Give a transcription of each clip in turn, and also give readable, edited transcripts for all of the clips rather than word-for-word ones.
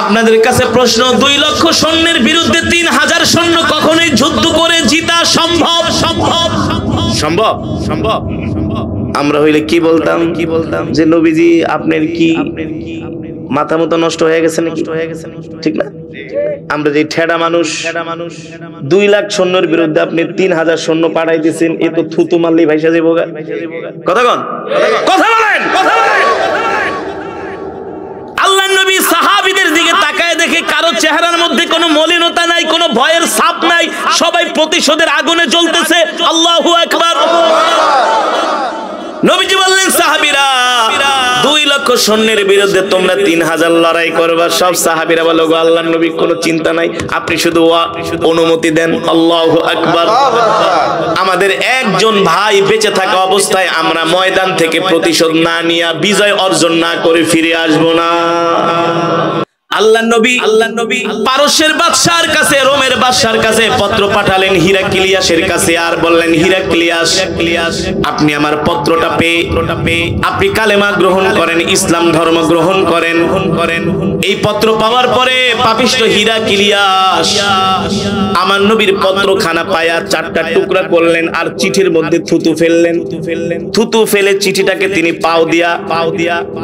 আপনাদের কাছে প্রশ্ন, 2 লক্ষ সৈন্যের বিরুদ্ধে 3000 সৈন্য কখনোই যুদ্ধ করে জিতা সম্ভব? সম্ভব সম্ভব সম্ভব আমরা হইলে কি বলতাম যে নবীজি আপনার কি মাথা মতো নষ্ট হয়ে গেছে নাকি? ঠিক না? আমরা যে ঠেডা মানুষ 2 লাখ সৈন্যের বিরুদ্ধে আপনি 3000 সৈন্য পাঠাই দিয়েছেন, এ তো থুতু মারলেই ভাইসা যাবো। কথা বলেন, কথা বলেন। আল্লাহর নবী সাহাবীদের দিকে তাকায় দেখে কারো চেহারার মধ্যে কোনো মলিনতা নাই, কোনো ভয়ের ছাপ নাই, সবাই প্রতিশোধের আগুনে জ্বলতেছে। আল্লাহু আকবার। নবীজি বললেন, সাহাবীরা 2 লক্ষ সৈন্যের বিরুদ্ধে তোমরা 3000 লড়াই করবা। সব সাহাবীরা বলল, গো আল্লাহর নবী কোনো চিন্তা নাই, আপনি শুধু অনুমতি দেন। আল্লাহু আকবার। আমাদের একজন ভাই বেঁচে থাকা অবস্থায় আমরা ময়দান থেকে প্রতিশোধ না নিয়ে, বিজয় অর্জন না করে ফিরে আসবো না। আল্লাহর নবী পারস্যের বাদশার কাছে, রোমের বাদশার কাছে পত্র পাঠালেন হিরাক্লিয়াসের কাছে, আর বললেন, হিরাক্লিয়াস আপনি আমার পত্রটা পেয়ে আপনি কালেমা গ্রহণ করেন, ইসলাম ধর্ম গ্রহণ করেন। এই পত্র পাওয়ার পরে পাপিষ্ঠ হিরাক্লিয়াস আমার নবীর পত্রখানা পায়া 4টা টুকরা করলেন, আর চিঠির মধ্যে থুতু ফেললেন। থুতু ফেলে চিঠিটাকে তিনি পাও দিয়া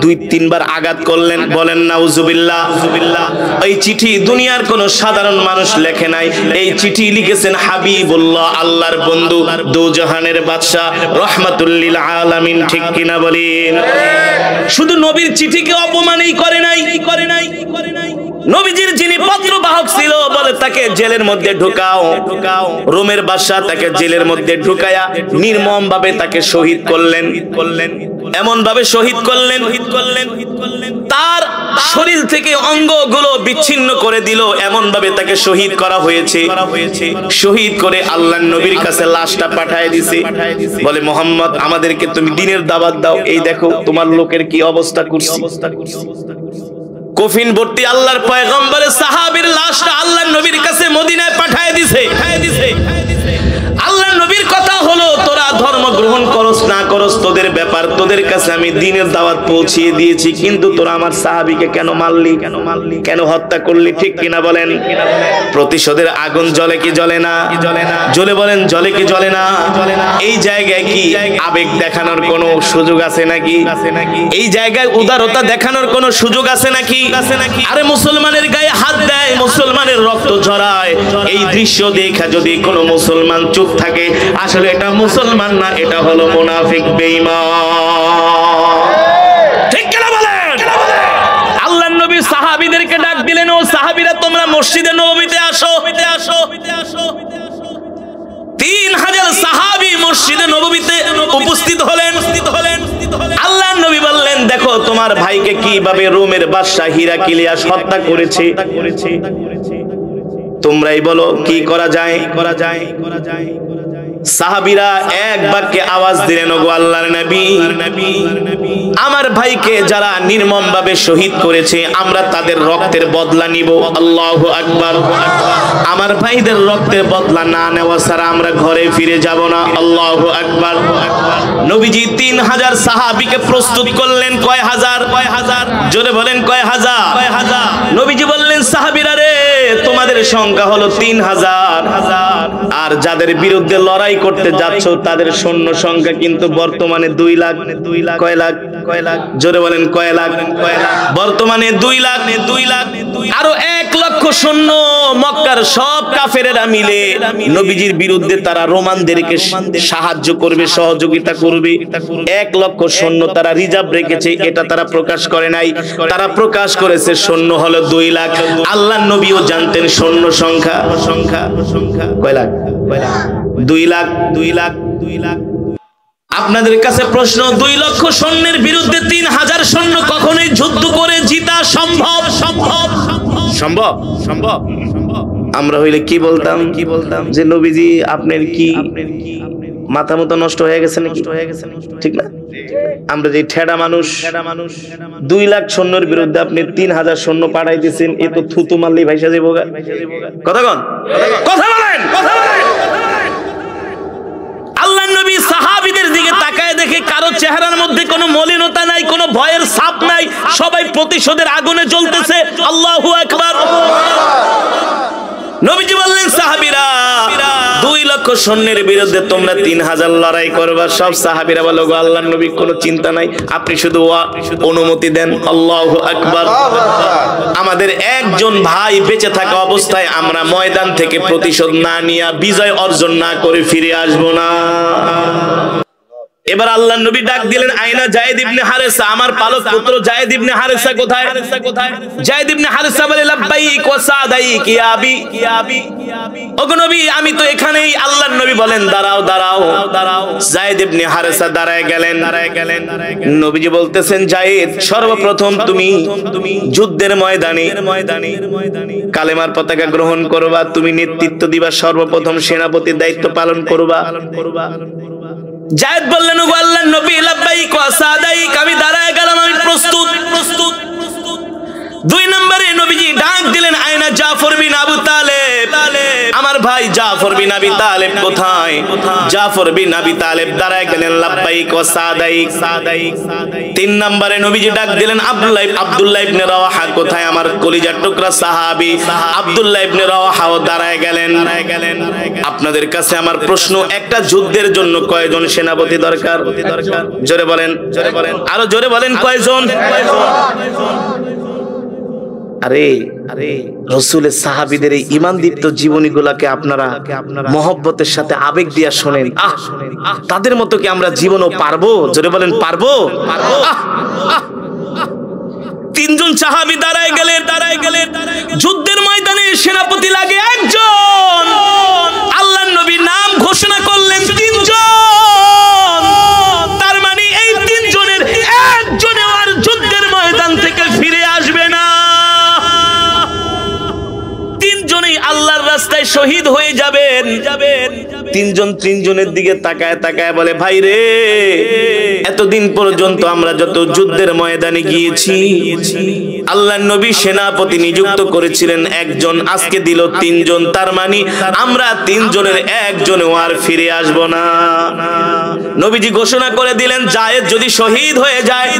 2-3 বার আঘাত করলেন। বলেন নাউজুবিল্লাহ। এই চিঠি দুনিয়ার কোন সাধারণ মানুষ লেখে নাই, এই চিঠি লিখেছেন হাবিবুল্লাহ, আল্লাহর বন্ধু, দুজাহানের বাদশা, রাহমাতুল লিল আলামিন। ঠিক কিনা বলেন? শুধু নবীর চিঠিকে অপমানই করে নাই, নবীজির যিনি পত্রবাহক ছিল, বলে তাকে জেলের মধ্যে ঢুকাও। রোমের বাদশা তাকে জেলের মধ্যে ঢুকায়া নির্মম ভাবে তাকে শহীদ করলেন। এমন ভাবে শহীদ করলেন, তার শরীর থেকে অঙ্গগুলো বিচ্ছিন্ন করে দিল। এমন ভাবে তাকে শহীদ করা হয়েছে। শহীদ করে আল্লাহর নবীর কাছে লাশটা পাঠায় দিছে। বলে, মুহাম্মদ, আমাদেরকে তুমি দ্বীনের দাওয়াত দাও। এই দেখো তোমার লোকের কি অবস্থা করছি। কফিন ভর্তি আল্লাহর পয়গম্বরের সাহাবীর লাশটা আল্লাহর নবীর কাছে মদিনায় পাঠায় দিছে। আল্লাহর নবীর কথা হলো, তোরা ধর্ম গ্রহণ করস না করস তোদের ব্যাপার, তোদের কাছে আমি দ্বীনের দাওয়াত পৌঁছিয়ে দিয়েছি, কিন্তু তোরা আমার সাহাবীকে কেন মারলি, কেন হত্যা করলি? ঠিক কিনা বলেন? প্রতিশোধের আগুন জ্বলে কি জ্বলে না? জ্বলে বলেন, জ্বলে কি জ্বলে না? এই জায়গায় কি আবেগ দেখানোর কোনো সুযোগ আছে নাকি? এই জায়গায় উদারতা দেখানোর কোনো সুযোগ আছে নাকি? আরে মুসলমানের গায়ে হাত দেয়, মুসলমানের রক্ত ঝরায়, এই দৃশ্য দেখা যদি কোনো মুসলমান চুপ থাকে, আসলে এটা মুসলমান না, এটা হলো মুনাফিক, বেঈমান। ঠিক কিনা বলেন? আল্লাহর নবী সাহাবীদেরকে ডাক দিলেন, ও সাহাবীরা, তোমরা মসজিদে নববীতে আসো। 3000 সাহাবী মসজিদে নববীতে উপস্থিত হলেন। আল্লাহর নবী বললেন, দেখো তোমার ভাইকে কিভাবে রোমের বাদশা হিরাক্লিয়াস হত্যা করেছে, তোমরাই বলো কি করা যায়। সাহাবীরা এক বাক্যে আওয়াজ দিলেন, ওগো আল্লাহর নবী, আমার ভাইকে যারা নির্মম ভাবে শহীদ করেছে, আমরা তাদের রক্তের বদলা নিব। আল্লাহু আকবার। আমার ভাইদের রক্তের বদলা না নেওয়া ছাড়া আমরা ঘরে ফিরে যাব না। আল্লাহু আকবার। নবীজি 3000 সাহাবীকে প্রস্তুত করলেন। কয় হাজার? জোরে বলেন, কয় হাজার? নবীজি বললেন, সাহাবীরা রে, তোমাদের সংখ্যা হলো 3000, আর যাদের বিরুদ্ধে লড়াই করতে যাচ্ছ তাদের সৈন্য সংখ্যা কিন্তু বর্তমানে 2 লাখ। কয় লাখ? জোরে বলেন, কয় লাখ? বর্তমানে 2 লাখ। আরো 1 লক্ষ সৈন্য মক্কার সব কাফেরেরা মিলে নবীজির বিরুদ্ধে তারা রোমানদেরকে সাহায্য করবে, সহযোগিতা করবে। 1 লক্ষ সৈন্য তারা রিজার্ভ রেখেছে, এটা তারা প্রকাশ করে নাই। তারা প্রকাশ করেছে সৈন্য হলো 2 লাখ। আল্লাহর নবীও জানতেন সৈন্য সংখ্যা কয় লাখ? 2 লাখ। আপনাদের কাছে প্রশ্ন, 2 লক্ষ সৈন্যের বিরুদ্ধে 3000 সৈন্য কখনোই যুদ্ধ করে জিতা সম্ভব? সম্ভব আমরা হইলে কি বলতাম যে নবীজি আপনার কি মাথা মতো নষ্ট হয়ে গেছে নাকি? ঠিক না? আমরা যে ঠেডা মানুষ 2 লাখ সৈন্যের বিরুদ্ধে আপনি 3000 সৈন্য পাঠাই দিয়েছেন, এ তো থুতু মারলেই ভাইসা যাবো। কথা বলেন। আল্লাহর নবী সাহাবীদের দিকে তাকায় দেখে কারো চেহারার মধ্যে কোনো মলিনতা নাই, কোনো ভয়ের ছাপ নাই, সবাই প্রতিশোধের আগুনে জ্বলতেছে। আল্লাহু আকবার। লক্ষ সৈন্যের বিরুদ্ধে তোমরা 3000 লড়াই করবা। সব সাহাবীরা বলল, গো আল্লাহর নবী কোনো চিন্তা নাই, আপনি শুধু অনুমতি দেন। আল্লাহু আকবার। আমাদের একজন ভাই বেঁচে থাকা অবস্থায় আমরা ময়দান থেকে প্রতিশোধ না নিয়ে, বিজয় অর্জন না করে ফিরে আসবো না। এবার আল্লাহর নবী ডাক দিলেন, আয়না যায়েদ ইবনে হারেসা, আমার পালক পুত্র যায়েদ ইবনে হারেসা কোথায়? যায়েদ ইবনে হারেসা বলে, লাব্বাইক ওয়া সাদাইক ইয়া আবি। ওগো নবী, আমি তো এখানেই। আল্লাহর নবী বলেন, দাঁড়াও দাঁড়াও দাঁড়াও। যায়েদ ইবনে হারেসা দাঁড়ায় গেলেন। নবীজি বলতেছেন, যায়েদ, সর্বপ্রথম তুমি যুদ্ধের ময়দানে কালেমার পতাকা গ্রহণ করবা, তুমি নেতৃত্ব দিবা, সর্বপ্রথম সেনাপতির দায়িত্ব পালন করবা। যায়েদ বললেন, ওগো আল্লাহর নবী, লাব্বাইক ওয়া সাদাইক, আমি দাঁড়ায় গেলাম, আমি প্রস্তুত। 2 নম্বরে নবীজি ডাক দিলেন, আয়না জাফর বিন আবু তালেব, আমার ভাই জাফর বিন আবি তালেব কোথায়? জাফর বিন আবি তালেব দাঁড়ায় গেলেন, লাব্বাইক ওয়া সাদাইক। 3 নম্বরে নবীজি ডাক দিলেন, আব্দুল্লাহ ইবনে রাওয়াহা কোথায়? আমার কলিজার টুকরা সাহাবী আব্দুল্লাহ ইবনে রাওয়াহাও দাঁড়ায় গেলেন। আপনাদের কাছে আমার প্রশ্ন, একটা যুদ্ধের জন্য কয়জন সেনাপতি দরকার? জোরে বলেন, আরো জোরে বলেন, কয়জন? আরে রাসূলের সাহাবীদের এই ঈমানদীপ্ত জীবনীগুলোকে আপনারা মহব্বতের সাথে আবেগ দিয়া শোনেন। তাদের মতো কি আমরা জীবনও পারবো? জোরে বলেন, পারবো? 3 জন সাহাবী দাঁড়ায় গেলেন। যুদ্ধের ময়দানে সেনাপতি লাগে একজন। আল্লাহর নবী নাম ঘোষণা করলেন 3 জন। তার মানে এই 3 জনের একজনও আর যুদ্ধের ময়দান থেকে ফিরে আসবে না। 3 জনই আল্লাহর রাস্তায় শহীদ হয়ে যাবেন। 3 জন 3 জনের দিকে তাকায় তাকায় বলে, ভাই রে, এতদিন পর্যন্ত আমরা যত যুদ্ধের ময়দানে গিয়েছি, আল্লাহর নবী সেনাপতি নিযুক্ত করেছিলেন একজন, আজকে দিল 3 জন। তার মানে আমরা 3 জনের একজনও আর ফিরে আসব না। নবীজি ঘোষণা করে দিলেন, যায়েদ যদি শহীদ হয়ে যায়,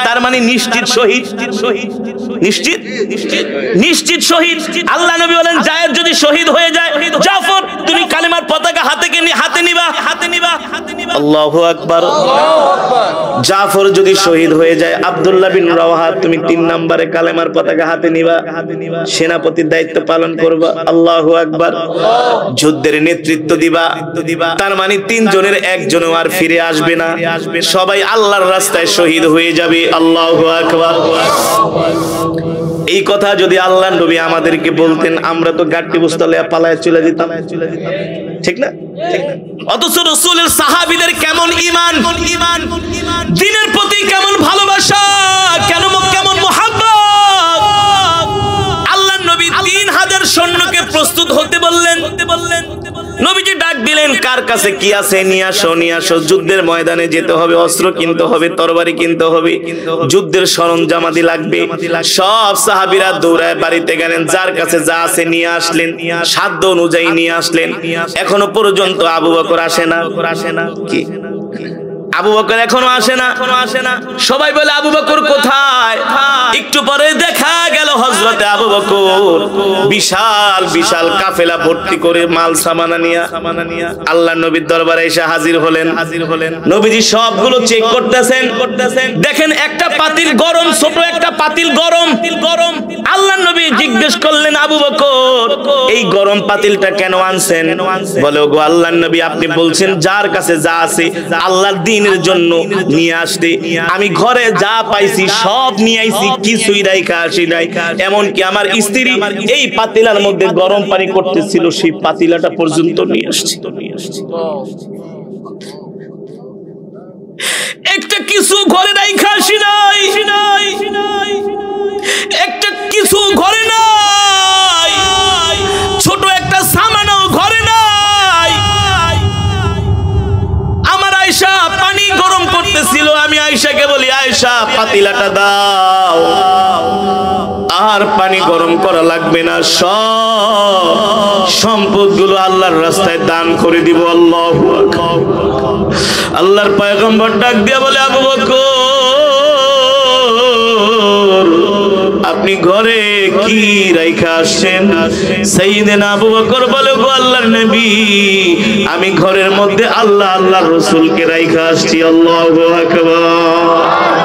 তার মানে নিশ্চিত শহীদ, নিশ্চিত শহীদ। আল্লাহ নবী বলেন, যায়েদ যদি শহীদ হয়ে যায়, জাফর তুমি কালেমার পতাকা হাতে নিবা। আল্লাহু আকবার। জাফর যদি শহীদ হয়ে যায়, আব্দুল্লাহ বিন রাওয়াহা তুমি 3 নম্বরে কালেমার পতাকা হাতে নিবা, সেনাপতির দায়িত্ব পালন করবা। আল্লাহু আকবার। যুদ্ধের নেতৃত্ব দিবা। তার মানে 3 জনের একজনও আর ফিরে আসবে না, সবাই আল্লাহর রাস্তায় শহীদ হয়ে যাবে। আল্লাহু আকবার। এই কথা যদি আল্লাহর নবী আমাদেরকে বলতেন, আমরা তো গাট্টি বুস্তালে পালায় চলে যেতাম, ঠিক না? অথচ রাসূলের সাহাবীদের কেমন ঈমান, দ্বীনের প্রতি কেমন ভালোবাসা, কেমন মুহাব্বত। আল্লাহর নবী 3000 সৈন্যকে প্রস্তুত হতে বললেন। নবীজি ডাক দিলেন, কার কাছে কি আছে নিয়ে আসো। যুদ্ধের ময়দানে যেতে হবে, অস্ত্র কিনতে হবে, তরবারি কিনতে হবে, যুদ্ধের সরঞ্জামাদি লাগবে। সব সাহাবীরা দৌড়ায় বাড়িতে গেলেন, যার কাছে যা আছে নিয়ে আসলেন, সাধ্য অনুযায়ী নিয়ে আসলেন। এখনো পর্যন্ত আবু বকর আসে না। কি আবু বকর এখনো আসে না? সবাই বলে, আবু বকর কোথায়? একটু পরে দেখা গেল হযরতে আবু বকর বিশাল কাফেলা ভর্তি করে মাল সামানা নিয়া আল্লাহর নবীর দরবারে এসে হাজির হলেন। নবীজি সবগুলো চেক করতেছেন। দেখেন একটা পাতিল গরম, ছোট একটা পাতিল গরম। আল্লাহর নবী জিজ্ঞেস করলেন, আবু বকর এই গরম পাতিলটা কেন আনছেন? বলে, ওগো আল্লাহর নবী, আপনি বলছেন যার কাছে যা আছে আল্লাহর দ্বীনের জন্য নিয়ে আসতে। আমি ঘরে যা পাইছি সব নিয়ে আইছি, কিছুই রাইখা আসি নাই। এমনকি আমার স্ত্রী এই পাতিলার মধ্যে গরম পানি করতেছিল, সেই পাতিলাটা পর্যন্ত নিয়ে আসছি। একটা কিছু ঘরে রাইখা আসি নাই, একটা কিছু ঘরে নাই, ছোট একটা সামানও ঘরে নাই। আমার আয়েশা পানি গরম করতেছিল, আমি আয়েশাকে বলি, আয়েশা পাতিলাটা দাও। আর পানি গরম করা লাগবে না, সব সম্পদগুলো আল্লাহর রাস্তায় দান করে দিব। আল্লাহু আকবার। আল্লাহর পয়গম্বর ডাক দিয়া বলে, আবু বকর আপনি ঘরে কি রাইখা আসছেন? সাইয়েদনা আবু বকর বলে, গো আল্লাহর নবী, আমি ঘরের মধ্যে আল্লাহর রাসূলকে রাইখা আসছি। আল্লাহু আকবার।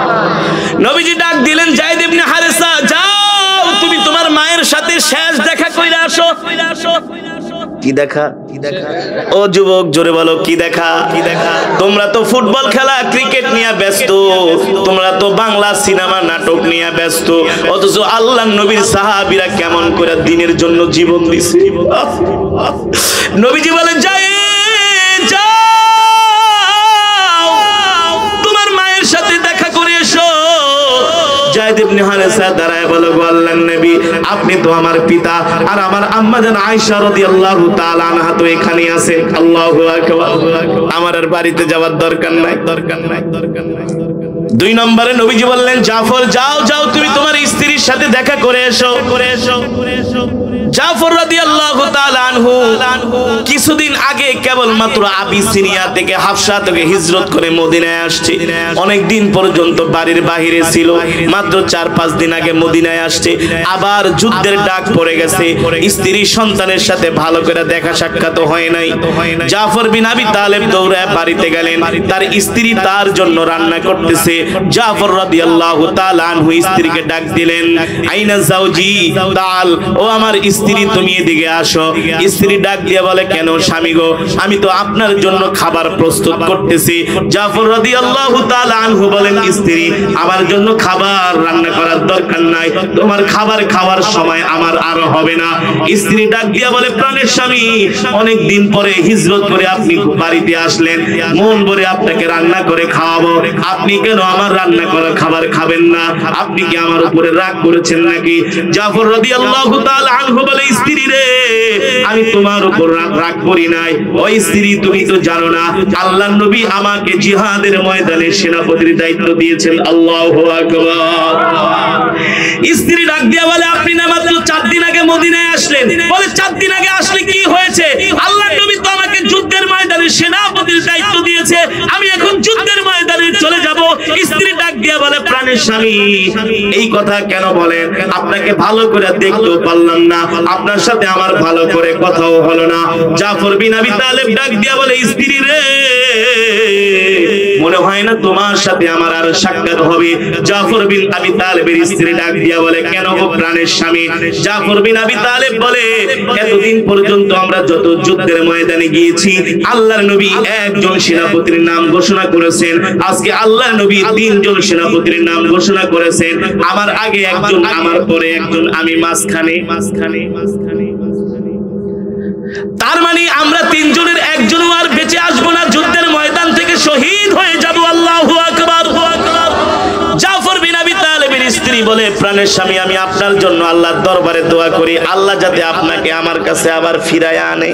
নবীজি ডাক দিলেন, যায়েদ ইবনে হারেসা, যাও তুমি তোমার মায়ের সাথে শেষ দেখা কইরা আসো। কি দেখা? ও যুবক, জোরে বলো, কি দেখা? তোমরা তো ফুটবল খেলা, ক্রিকেট নিয়ে ব্যস্ত, তোমরা তো বাংলা সিনেমা নাটক নিয়ে ব্যস্ত, অথচ আল্লাহর নবীর সাহাবীরা কেমন করে দিনের জন্য জীবন দিছে। নবীজি বলেন, যাও তোমার মায়ের সাথে দেখা করে এসো। যায়েদ ইবনে হারেসা দাঁড়ায় বলে, গো আল্লাহর নবী, আপনি তো আমার পিতা, আর আমার আম্মা জান আয়েশা রাদিয়াল্লাহু তাআলা আনহা তো এখানে আছে। আল্লাহু আকবার। আমার আর বাড়িতে যাওয়ার দরকার নাই। 2 নম্বরে নবীজি বললেন, জাফর, যাও তুমি তোমার স্ত্রীর সাথে দেখা করে এসো। জাফর রাদিয়াল্লাহু তাআলা আনহু কিছুদিন আগে কেবলমাত্র আবিসিনিয়া থেকে, হাবশা থেকে হিজরত করে মদিনায় আসছে। অনেক দিন পর্যন্ত বাড়ির বাহিরে ছিল, মাত্র 4-5 দিন আগে মদিনায় আসছে। আবার যুদ্ধের ডাক পড়ে গেছে, স্ত্রী সন্তানের সাথে ভালো করে দেখা সাক্ষাৎ হয় নাই। জাফর বিন আবি তালেব দৌড়ায় বাড়িতে গেলেন, তার স্ত্রী তার জন্য রান্না করতেছে। জাফর রাদিয়াল্লাহু তাআলা আনহু স্ত্রীকে ডাক দিলেন, আইনা জাওজি, তাল, ও আমার স্ত্রী, তুমি এদিকে আসো। স্ত্রী ডাক দিয়ে বলে, কেন স্বামী গো, আমি তো আপনার জন্য খাবার প্রস্তুত করতেছি। জাফর রাদিয়াল্লাহু তাআলা আনহু বলেন, স্ত্রী, আমার জন্য খাবার রান্না করার দরকার নাই, তোমার খাবার খাওয়ার সময় আমার আর হবে না। স্ত্রী ডাক দিয়ে বলে, প্রাণের স্বামী, অনেক দিন পরে হিজরত করে আপনি বাড়িতে আসলেন, মন ভরে আপনাকে রান্না করে খাওয়াবো, আপনি কেন আমার রান্না করা খাবার খাবেন না? আপনি কি আমার উপরে রাগ করেছেন নাকি? জাফর রাদিয়াল্লাহু তাআলা আনহু বলে, স্ত্রী রে, আমি তোমার উপর রাগ করি নাই। ওই স্ত্রী, তুমি তো জানো না আল্লাহর নবী আমাকে জিহাদের ময়দানে সেনাপতির দায়িত্ব দিয়েছেন। আল্লাহু আকবার। স্ত্রী ডাক দিয়া বলে, আপনি না মাত্র 4 দিন আগে মদিনায় আসলেন। বলে, 4 দিন আগে আসলে কি হয়েছে? আল্লাহর নবী তো আমাকে যুদ্ধের ময়দানে সেনাপতির দায়িত্ব দিয়েছে, আমি এখন যুদ্ধের ময়দানে চলে যাব। স্ত্রী ডাক দিয়া বলে, প্রাণের স্বামী, এই কথা কেন বলেন? আপনাকে ভালো করে দেখতেও পারলাম না, আপনার সাথে আমার ভালো করে কথাও হলো না। জাফর বিন আবি তালেব ডাক দিয়া বলে, স্ত্রী রে, মনে হয় না তোমার সাথে আমার আর সাক্ষাৎ হবে। জাফর বিন আবি তালেবের স্ত্রী ডাক দিয়া বলে, কেন গো প্রাণের স্বামী? জাফর বিন আবি তালেব বলে, এতদিন পর্যন্ত আমরা যত যুদ্ধের ময়দানে গিয়েছি, আল্লাহর নবী একজন সেনাপতির নাম ঘোষণা করেছেন, আজকে আল্লাহর নবী 3 জন সেনাপতির নাম ঘোষণা করেছেন। আমার আগে একজন, আমার পরে একজন, আমি মাঝখানে। তার মানে আমরা 3 জনের একজনও আর বেঁচে আসবো না, যুদ্ধের ময়দান থেকে শহীদ হয়ে যাব। আল্লাহু আকবার। জাফর বিন আবি তালেবের স্ত্রী বলে, প্রাণের স্বামী, আমি আপনার জন্য আল্লাহর দরবারে দোয়া করি, আল্লাহ যাতে আপনাকে আমার কাছে আবার ফিরায় আনে,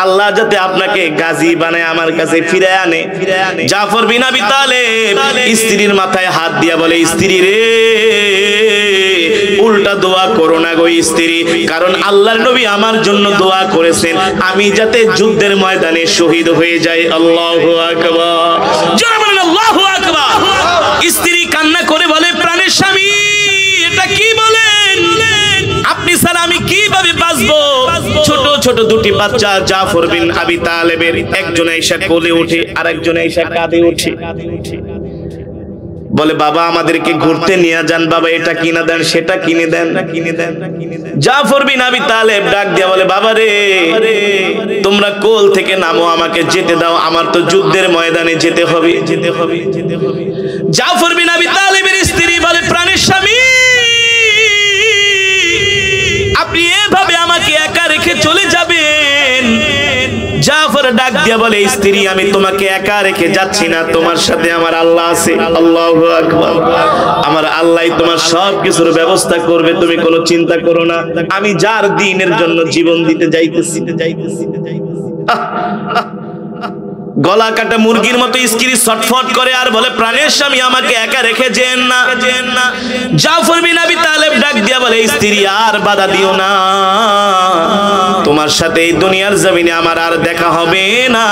আল্লাহ যাতে আপনাকে গাজী বানায় আমার কাছে ফিরায় আনে। জাফর বিন আবি তালেব স্ত্রীর মাথায় হাত দিয়া বলে, স্ত্রী রে, উল্টা দোয়া করো না গো স্ত্রী, কারণ আল্লাহর নবী আমার জন্য দোয়া করেছেন আমি যাতে যুদ্ধের ময়দানে শহীদ হয়ে যাই। আল্লাহু আকবার। জোরে বলেন আল্লাহু আকবার। স্ত্রী কান্না করে বলে, প্রাণের স্বামী, এটা কি বলেন? আপনি ছাড়া আমি কিভাবে বাঁচবো? ছোট ছোট 2টি বাচ্চা জাফর বিন আবি তালেবের, একজন আয়েশা কোলে ওঠে, আরেকজন আয়েশা কাঁধে ওঠে। বলে, বাবা আমাদেরকে ঘুরতে নিয়ে যান, বাবা এটা কিনে দেন, সেটা কিনে দেন। জাফর বিন আবি তালেব ডাক দিয়া বলে, বাবা রে, তোমরা কোল থেকে নামো, আমাকে যেতে দাও, আমার তো যুদ্ধের ময়দানে যেতে হবে। জাফর বিন আবি তালেবের স্ত্রী বলে, প্রাণের স্বামী, আপনি এভাবে আমাকে একা রেখে চলে যাবেন? জাফর ডাক দিয়া বলে, স্ত্রী, আমি তোমাকে একা রেখে যাচ্ছি না, তোমার সাথে আমার আল্লাহ আছে। আল্লাহু আকবার। আমার আল্লাহই তোমার সব কিছুর ব্যবস্থা করবে, তুমি কোনো চিন্তা করো না, আমি যার দ্বীনের জন্য জীবন দিতে যাইতেছি। গলা কাটা মুরগির মতো স্ত্রী ছটফট করে আর বলে, প্রাণের স্বামী, আমাকে একা রেখে যেন না। জাফর বিন আবি তালেব ডাক দিয়া বলে, স্ত্রী, আর বাধা দিও না, তোমার সাথে এই দুনিয়ার জমিনে আমার আর দেখা হবে না,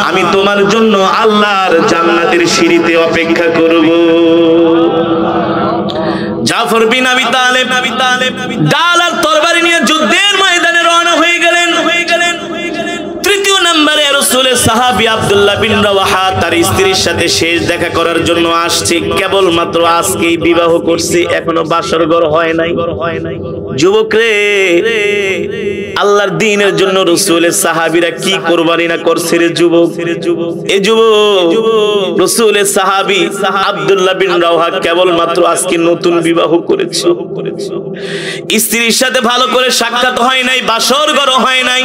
আমি তোমার জন্য আল্লাহর জান্নাতের সিঁড়িতে অপেক্ষা করব। জাফর বিন আবি তালেব ঢাল আর তরবারি নিয়ে যুদ্ধের ময়দানে রওনা হয়ে গেলেন। তৃতীয় নম্বরে রাসূলের সাহাবী আব্দুল্লাহ বিন রাওয়াহা তার স্ত্রীর সাথে শেষ দেখা করার জন্য আসছে। কেবল মাত্র আজকেই বিবাহ করছে, এখনো বাসর ঘর হয় নাই। যুবক রে, আল্লাহর দ্বীনের জন্য রাসূলের সাহাবীরা কি কুরবানি না করছে রে যুবক। এই যুবক রাসূলের সাহাবী আব্দুল্লাহ বিন রাওয়াহা কেবল মাত্র আজকে নতুন বিবাহ করেছে। স্ত্রীর সাথে ভালো করে সাক্ষাৎ হয় নাই, বাসর ঘর হয় নাই।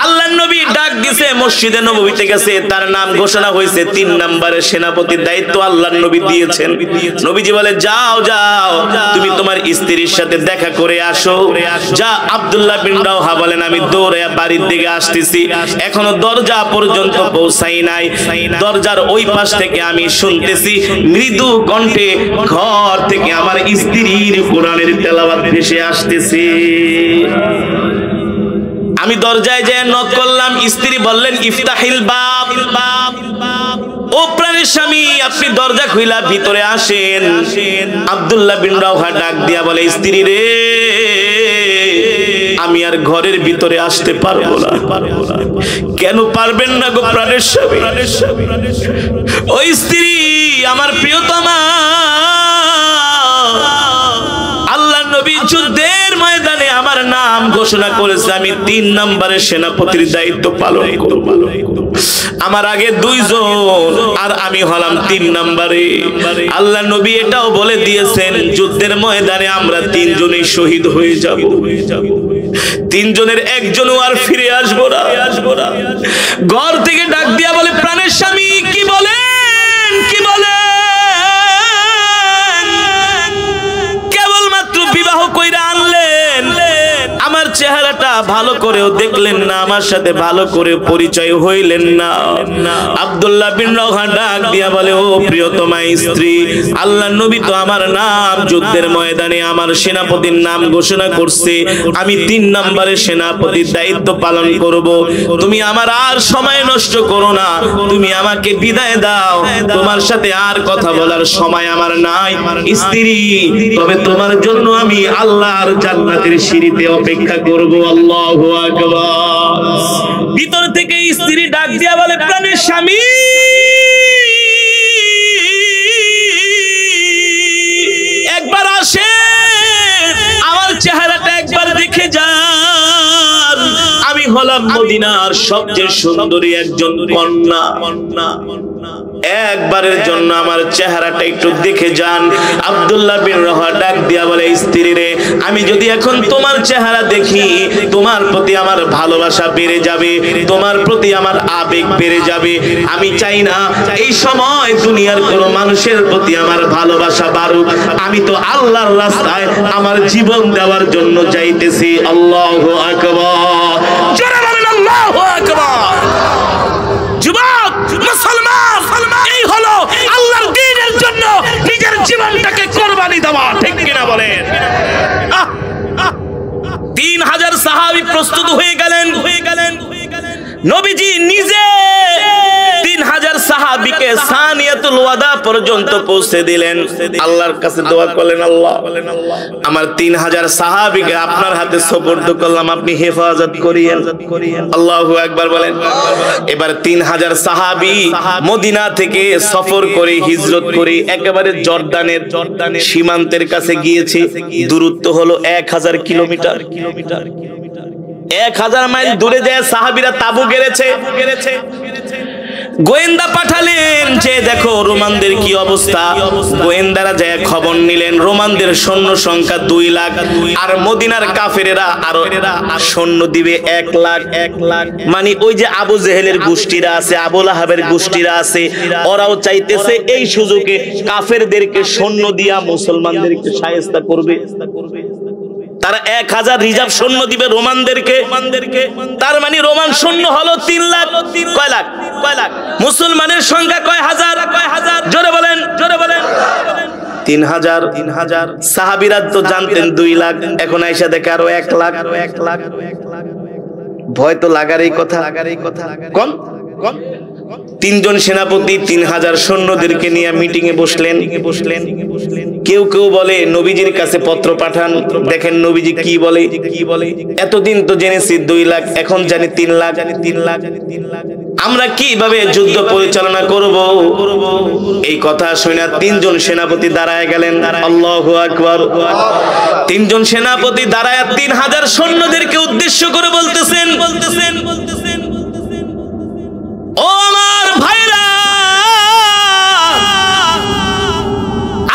আল্লাহর নবী ডাক দিছে, মসজিদে নববীতে গেছে, তার নাম ঘোষণা হয়েছে। 3 নম্বরের সেনাপতির দায়িত্ব আল্লাহর নবী দিয়েছেন। নবীজি বলে, যাও যাও, তুমি তোমার স্ত্রীর সাথে দেখা করে আসো। যা। আব্দুল্লাহ বিন রাওয়াহা বলেন, আমি দৌড়ে বাড়ির দিকে আসতেছি, এখনো দরজা পর্যন্ত পৌঁছাই নাই। দরজার ওই পাশ থেকে আমি শুনতেছি মৃদু কণ্ঠে ঘর থেকে আমার স্ত্রীর কোরআনের তেলাওয়াত ভেসে আসতেছে। আমি দরজায় যেয়ে নক করলাম, স্ত্রী বললেন, ইফতাহিল বাব। ও প্রাণের স্বামী, আপনি দরজা খুইলা ভিতরে আসেন। আব্দুল্লাহ বিন রাওয়াহা ডাক দিয়া বলে, স্ত্রী রে, আমি আর ঘরের ভিতরে আসতে পারবো না। কেন পারবেন না গো প্রাণের স্বামী? ওই স্ত্রী আমার প্রিয়তমা, আল্লাহ নবী যুদ্ধের ময়দানে আমার নাম ঘোষণা করেছে, আমি 3 নম্বরের সেনাপতির দায়িত্ব পালন করব। আমার আগে 2 জন আর আমি হলাম 3 নম্বরে। আল্লাহ নবী এটাও বলে দিয়েছেন, যুদ্ধের ময়দানে আমরা 3 জনই শহীদ হয়ে যাব। 3 জনের একজনও আর ফিরে আসবো না। ঘর থেকে ডাক দিয়া বলে, প্রাণের স্বামী কি বলেন, কি বলেন? কেবলমাত্র বিবাহ কইরা আনলেন, আমার চেহারাটা ভালো করেও দেখলেন না, আমার সাথে ভালো করে পরিচয় হইলেন না। আব্দুল্লাহ বিন রাওয়াহা ডাক দিয়া বলে, ও প্রিয়তমা স্ত্রী, আল্লাহর নবী তো আমার নাম যুদ্ধের ময়দানে আমার সেনাপতির নাম ঘোষণা করছে, আমি 3 নম্বরের সেনাপতির দায়িত্ব পালন করব। তুমি আমার আর সময় নষ্ট করো না, তুমি আমাকে বিদায় দাও, তোমার সাথে আর কথা বলার সময় আমার নাই স্ত্রী। তবে তোমার জন্য আমি আল্লাহর জান্নাতের সিঁড়িতে অপেক্ষা করব। আল্লাহু আকবার। ভিতর থেকে স্ত্রী ডাক দিয়া বলে, প্রাণের স্বামী, একবার আসেন, আমার চেহারাটা একবার দেখে যান। আমি হলাম মদিনার সবচেয়ে সুন্দরী একজন কন্যা। একবারের জন্য আমার চেহারাটা একটু দেখে যান। আব্দুল্লাহ বিন রাওয়াহা ডাক দিয়া বলে, স্ত্রী রে, আমি যদি এখন তোমার চেহারা দেখি, তোমার প্রতি আমার ভালোবাসা বেড়ে যাবে, তোমার প্রতি আমার আবেগ বেড়ে যাবে। আমি চাই না এই সময় দুনিয়ার কোন মানুষের প্রতি আমার ভালোবাসা বাড়ুক। আমি তো আল্লাহর রাস্তায় আমার জীবন দেওয়ার জন্য যাইতেছি। আল্লাহু আকবার। জোরে বলেন আল্লাহু আকবার। যুবক, মুসলমান, এই হলো আল্লাহর দ্বীনের জন্য নিজের জীবনটাকে কুরবানি দেওয়া, ঠিক কিনা বলেন? 3000 সাহাবী প্রস্তুত হয়ে গেলেন। নবীজি নিজে 3000 সাহাবীকে সানিয়াতুল ওয়াদা পর্যন্ত পৌঁছে দিলেন। আল্লাহর কাছে দোয়া করলেন, আল্লাহ, আমার 3000 সাহাবীকে আপনার হাতে সুপর্দ করলাম, আপনি হেফাজত করিয়েন। আল্লাহু আকবার বলেন। এবার 3000 সাহাবী মদিনা থেকে সফর করে, হিজরত করে একেবারে জর্দানের সীমান্তের কাছে গিয়েছে। দূরত্ব হলো 1000 কিলোমিটার। 1000 মাইল দূরে যায় সাহাবীরা তাবু গেড়েছে। গোয়েন্দা পাঠালেন যে দেখো রোমানদের কি অবস্থা। গোয়েন্দারা যায় খবর নিলেন, রোমানদের সৈন্য সংখ্যা 2 লাখ, আর মদিনার কাফেরেরা আরো সৈন্য দিবে 1 লাখ। মানে ওই যে আবু জেহেলের গোষ্ঠীরা আছে, আবু লাহাবের গোষ্ঠীরা আছে, ওরাও চাইতেছে এই সুযোগে কাফেরদেরকে সৈন্য দিয়া মুসলমানদেরকে শায়েস্তা করবে। তারা 1000 রিজার্ভ সৈন্য দিবে রোমানদেরকে। তার মানে রোমান সৈন্য হলো 3 লাখ। কয় লাখ? মুসলমানের সংখ্যা কয় হাজার? জোরে বলেন, জোরে বলেন। 3000। সাহাবীরা তো জানতেন 2 লাখ, এখন আয়েশা দেখে আরো 1 লাখ। ভয় তো লাগারই কথা। কম তিনজন সেনাপতি 3000 সৈন্যদেরকে নিয়ে মিটিং এ বসলেন। কেউ কেউ বলে নবীজির কাছে পত্র পাঠান, দেখেন নবীজি কি বলে। এতদিন তো জেনেছি 2 লাখ, এখন জানি 3 লাখ। আমরা কিভাবে যুদ্ধ পরিচালনা করব? এই কথা শুনে 3 জন সেনাপতি দাঁড়ায় গেলেন। আল্লাহু আকবার। 3 জন সেনাপতি দাঁড়ায় 3000 সৈন্যদেরকে উদ্দেশ্য করে বলতেছেন, ও আমার ভাইরা,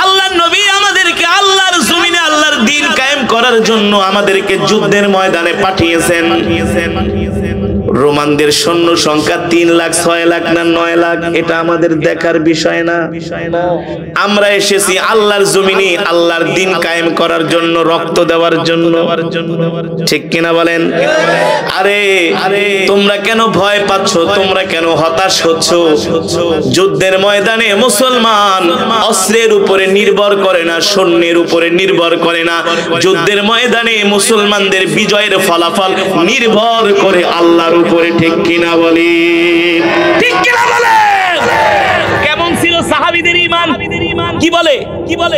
আল্লাহর নবী আমাদেরকে আল্লাহর জমিনে আল্লাহর দ্বীন কায়েম করার জন্য আমাদেরকে যুদ্ধের ময়দানে পাঠিয়েছেন। রোমানদের সৈন্য সংখ্যা 3 লাখ, 6 লাখ না 9 লাখ, এটা আমাদের দেখার বিষয় না। আমরা এসেছি আল্লাহর জমিনে আল্লাহর দ্বীন কায়েম করার জন্য, রক্ত দেওয়ার জন্য। ঠিক কিনা বলেন? আরে তোমরা কেন ভয় পাচ্ছ? তোমরা কেন হতাশ হচ্ছ? যুদ্ধের ময়দানে মুসলমান অস্ত্রের উপরে নির্ভর করে না, সৈন্যের উপরে নির্ভর করে না। যুদ্ধের ময়দানে মুসলমানদের বিজয়ের ফলাফল নির্ভর করে আল্লাহর উপরে। ঠিক কিনা বলি? ঠিক কিনা বলে? কেমন ছিল সাহাবীদের ঈমান? কি বলে?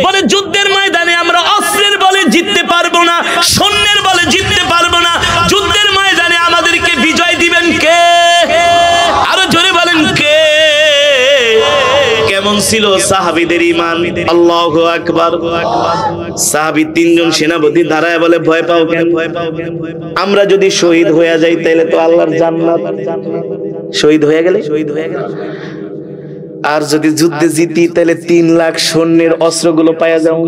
বলে যুদ্ধের ময়দানে আমরা অস্ত্রের বলে জিততে পারবো না, সৈন্যের বলে জিততে পারবো না। যুদ্ধের ময়দানে আমাদেরকে বিজয় দিবেন কে? আরো জোরে বলেন কে? কেমন ছিল সাহাবীদের ঈমান? আল্লাহু আকবার। সাহাবী 3 জন সেনাপতি দাঁড়ায় বলে, ভয় পাও কেন? আমরা যদি শহীদ হয়ে যাই তাহলে তো আল্লাহর জান্নাত। শহীদ হয়ে গেলে, আর যদি যুদ্ধে জিতি তাহলে 3 লাখ সৈন্যের অস্ত্রগুলো পাওয়া যাবো,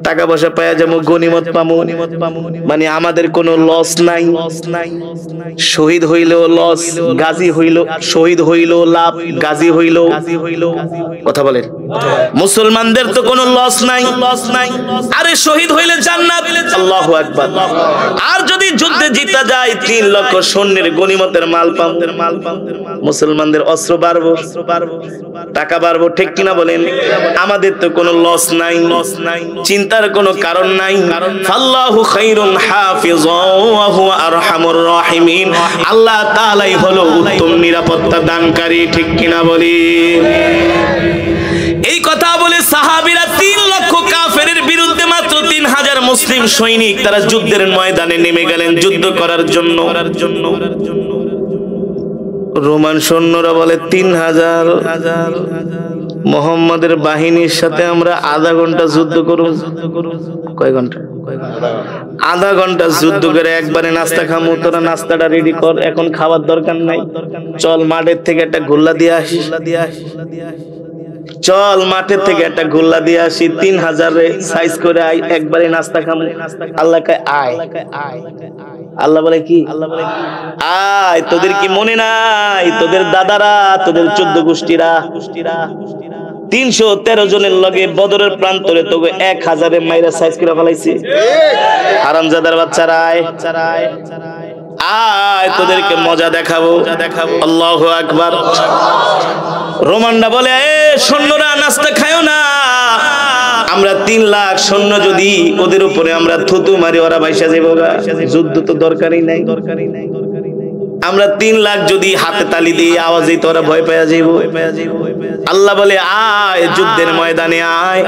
টাকা পয়সা পাওয়া যাবো, গনিমত পাবো। মানে আমাদের কোনো লস নাই। শহীদ হইলেও লস, গাজী হইল, শহীদ হইলেও লাভ, গাজী হইলেও। কথা বলেন, মুসলমানদের তো কোনো লস নাই। আরে শহীদ হইলে জান্নাত। আল্লাহু আকবার। আর যদি যুদ্ধে জিতা যায় 3 লক্ষ সৈন্যের গনিমতের মাল পাবো, মুসলমানদের অস্ত্র বাড়বো, টাকা বাড়বো। ঠিক কিনা বলেন? আমাদের তো কোনো লস নাই, চিন্তার কোনো কারণ নাই। আল্লাহু খায়রুন হাফিজাও ওয়া হুয়া আরহামুর রাহিমিন। আল্লাহ তাআলাই হলো উত্তম নিরাপত্তা দানকারী। ঠিক কিনা বলি? এই কথা বলে সাহাবীরা 3 লক্ষ কাফেরের বিরুদ্ধে মাত্র 3000 মুসলিম সৈনিক তারা যুদ্ধের ময়দানে নেমে গেলেন যুদ্ধ করার জন্য। রোমান সৈন্যরা বলে 3000 মোহাম্মদের বাহিনীর সাথে আমরা আধা ঘন্টা যুদ্ধ করব। কয় ঘন্টা? আধা ঘন্টা যুদ্ধ করে একবারে নাস্তা খামু। তোরা নাস্তাটা রেডি কর, এখন খাবার দরকার নাই। চল মাঠের থেকে একটা গোল্লা দিয়ে আসি। চল মাঠের থেকে একটা গোল্লা দিয়ে আসি, 3000 সাইজ করে আই, একবারে নাস্তা খামু। আল্লাহ কয় আয়। আল্লাহ বলে কি? আয়। তোদের কি মনে নাই? তোদের দাদারা, তোদের 14 গোষ্ঠীরা 313 জনের লগে বদরের প্রান্তরে তোকে 1000 মাইরা সাইজ করে ফেলাইছে। হারামজাদার বাচ্চারা আয়, আয় তোদেরকে মজা দেখাবো। আল্লাহু আকবার। রোমানরা বলে, এ সৈন্যরা নাস্তা খায়ও না। আমরা 3 লাখ সৈন্য যদি ওদের উপরে আমরা থুতু মারি, ওরা বাইসা যাবো। যুদ্ধ তো দরকারই নাই। আমরা 3 লাখ যদি হাতে তালি দিয়ে আওয়াজ দিই তো ওরা ভয় পেয়ে যাইব। আল্লাহ বলে, আয় যুদ্ধের ময়দানে আয়,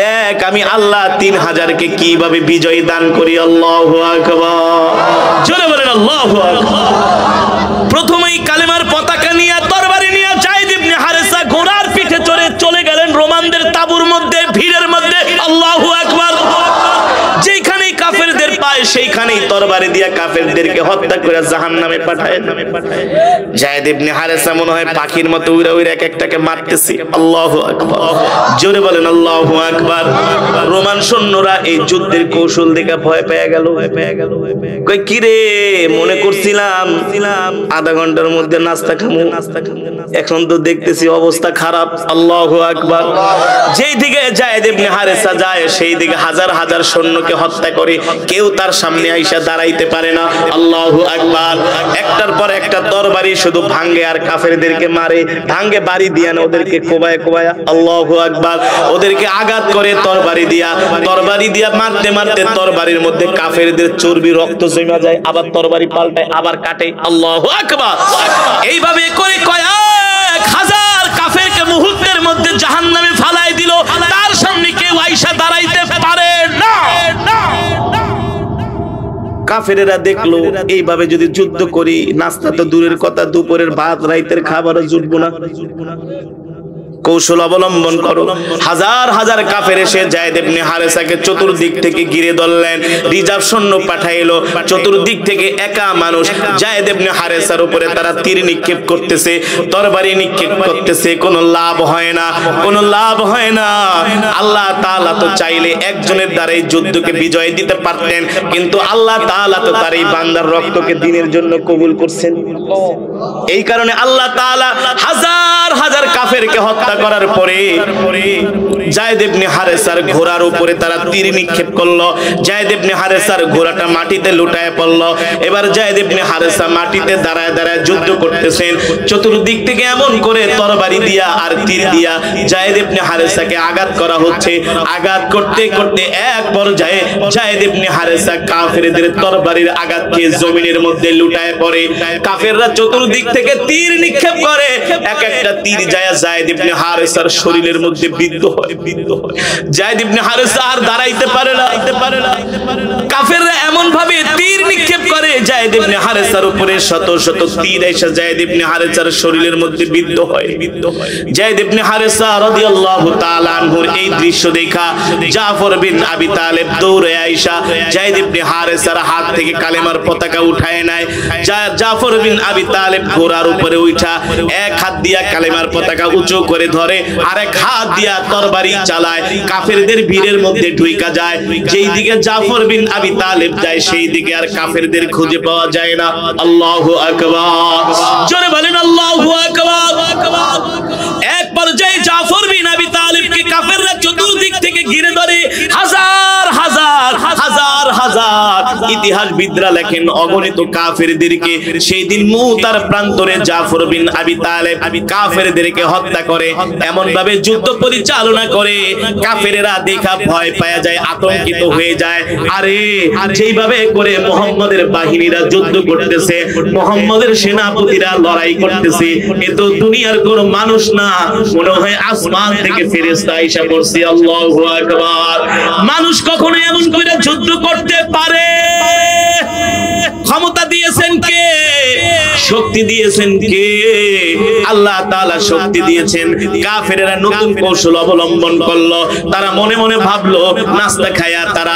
দেখ আমি আল্লাহ 3000 কে কিভাবে বিজয় দান করি। আল্লাহু আকবার। জোরে বলেন আল্লাহু আকবার। প্রথমেই কালেমার পতাকা নিয়ে, তরবারি নিয়ে যায়েদ ইবনে হারেসা ঘোড়ার পিঠে চড়ে চলে গেলেন রোমানদের তাঁবুর মধ্যে, ভিড়ের মধ্যে। আল্লাহু আকবার। যেখানেই কাফেরদের পায় সেইখানেই তরবারি দিয়া কাফেরদেরকে হত্যা করে জাহান্নামে পাঠায়। যায়েদ ইবনে হারেসা মনে হয় পাখির মতো উড়ে উড়ে এক একটাকে মারতেছে। আল্লাহু আকবার। জোরে বলেন আল্লাহু আকবার। রোমান সৈন্যরা এই যুদ্ধের কৌশল দেখে ভয় পেয়ে গেল। কই কি রে, মনে করছিলাম আধা ঘন্টার মধ্যে নাস্তা খামু, এখন তো দেখতেছি অবস্থা খারাপ। আল্লাহু আকবার। যেই দিকে যায়েদ ইবনে হারেসা যায় সেই দিকে হাজার হাজার সৈন্যকে হত্যা করে। কেউ তার তার সামনে আইসা দাঁড়াইতে পারে না। আল্লাহু আকবার। একটার পর একটা তরবারি শুধু ভাঙ্গে আর কাফেরদেরকে মারে, ভাঙ্গে বাড়ি দিয়া না ওদেরকে কোবায় কোবায়। আল্লাহু আকবার। ওদেরকে আঘাত করে তরবারি দিয়া মারতে মারতে তরবারির মধ্যে কাফেরদের চর্বি রক্ত জমা যায়, আবার তরবারি পাল্টায়, আবার কাটে। আল্লাহু আকবার। এইভাবে করে কয়েক হাজার কাফেরকে মুহূর্তের মধ্যে জাহান্নামে ফালাই দিল। তার সামনে কেউ আইসা দাঁড়াইতে পারে না। কাফেরেরা দেখলো এইভাবে যদি যুদ্ধ করি, নাস্তা তো দূরের কথা, দুপুরের ভাত রাইতের খাবারও জুটবো না। কৌশল অবলম্বন করো। হাজার হাজার কাফের এসে যায়েদ ইবনে হারেসাকে চতুর্দিক থেকে ঘিরে ধরলেন। রিজার্ভ সৈন্য পাঠাইলো। চতুর্দিক থেকে একা মানুষ যায়েদ ইবনে হারেসার উপরে তারা তীর নিক্ষেপ করতেছে, তরবারি নিক্ষেপ করতেছে। কোনো লাভ হয় না, কোনো লাভ হয় না। আল্লাহ তাআলা তো চাইলে একজনের দ্বারাই যুদ্ধকে বিজয় দিতে পারতেন, কিন্তু আল্লাহ তাআলা তো তার এই বান্দার রক্তকে দ্বীনের জন্য কবুল করছেন। এই কারণে আল্লাহ তাআলা হাজার হাজার কাফেরকে হত্যা করার পরে যায়েদ ইবনে হারেসার ঘোড়ার উপরে তারা তীর নিক্ষেপ করলো। যায়েদ ইবনে হারেসার ঘোড়াটা মাটিতে লুটায় পড়লো। এবার যায়েদ ইবনে হারেসা মাটিতে দাঁড়ায় দাঁড়ায় যুদ্ধ করতেছেন। চতুর্দিক থেকে এমন করে তরবারি দিয়া আর তীর দিয়া যায়েদ ইবনে হারেসাকে আঘাত করা হচ্ছে। আঘাত করতে করতে এক পর্যায়ে যায়েদ ইবনে হারেসা কাফেরদের তরবারির আঘাত খেয়ে জমিনের মধ্যে লুটায় পড়ে। কাফেররা চতুর্দিক থেকে তীর নিক্ষেপ করে। এক একটা তীর যায় যায়েদ ইবনে হারেসার শরীরের মধ্যে বিদ্ধ হয়। যায়েদ ইবনে হারেসা আর দাঁড়াইতে পারে না। কাফেররা এমন ভাবে তীর নিক্ষেপ করে যায়েদ ইবনে হারেসার উপরে শত শত তীর এসে যায়েদ ইবনে হারেসার শরীরের মধ্যে বিদ্ধ হয়। যায়েদ ইবনে হারেসা রাদিয়াল্লাহু তাআলা আনহুর এই দৃশ্য দেখা জাফর বিন আবি তালেব দৌড়ে আইসা যায়েদ ইবনে হারেসার হাত থেকে কালেমার পতাকা উঠায় নেয়। জাফর বিন আবি তালেব ঘোড়ার উপরে উঠা এক হাত দিয়া কালেমার পতাকা উঁচু করে ধরে, আরেক হাত দিয়া তরবারি চালায়। কাফেরদের ভিড়ের মধ্যে ঢুইকা যায়। যেই দিকে জাফর বিন আবি তালেব যায় সেই দিকে আর কাফেরদের খুঁজে পাওয়া যায় না। আল্লাহু আকবার। জোরে বলেন আল্লাহু আকবার। এক পর্যায়ে জাফর বিন আবি তালেবকে কাফেররা চতুর্দিক থেকে ঘিরে ধরে। হাজার হাজার হাজার হাজার ইতিহাসবিদরা লেখেন অগণিত কাফেরদেরকে সেই দিন মুতার প্রান্তরে জাফর বিন আবি তালেব কাফেরদেরকে হত্যা করে। এমন ভাবে যুদ্ধ পরিচালনা করে কাফেরেরা দেখা ভয় পাওয়া যায়, আতঙ্কিত হয়ে যায়। আরে যেইভাবে করে মুহাম্মদের বাহিনীরা যুদ্ধ করতেছে, মুহাম্মদের সেনাপতিরা লড়াই করতেছে, এ তো দুনিয়ার কোন মানুষ না, মনে হয় আসমান থেকে ফেরেশতা আইসা পড়ছে। আল্লাহু আকবার। মানুষ কখনো এমন করে যুদ্ধ করতে পারে? ক্ষমতা দিয়েছেন কে? শক্তি দিয়েছেন কে? আল্লাহ তাআলা শক্তি দিয়েছেন। কাফেরেরা নতুন কৌশল অবলম্বন করলো। তারা মনে মনে ভাবলো নাস্তা খায়া তারা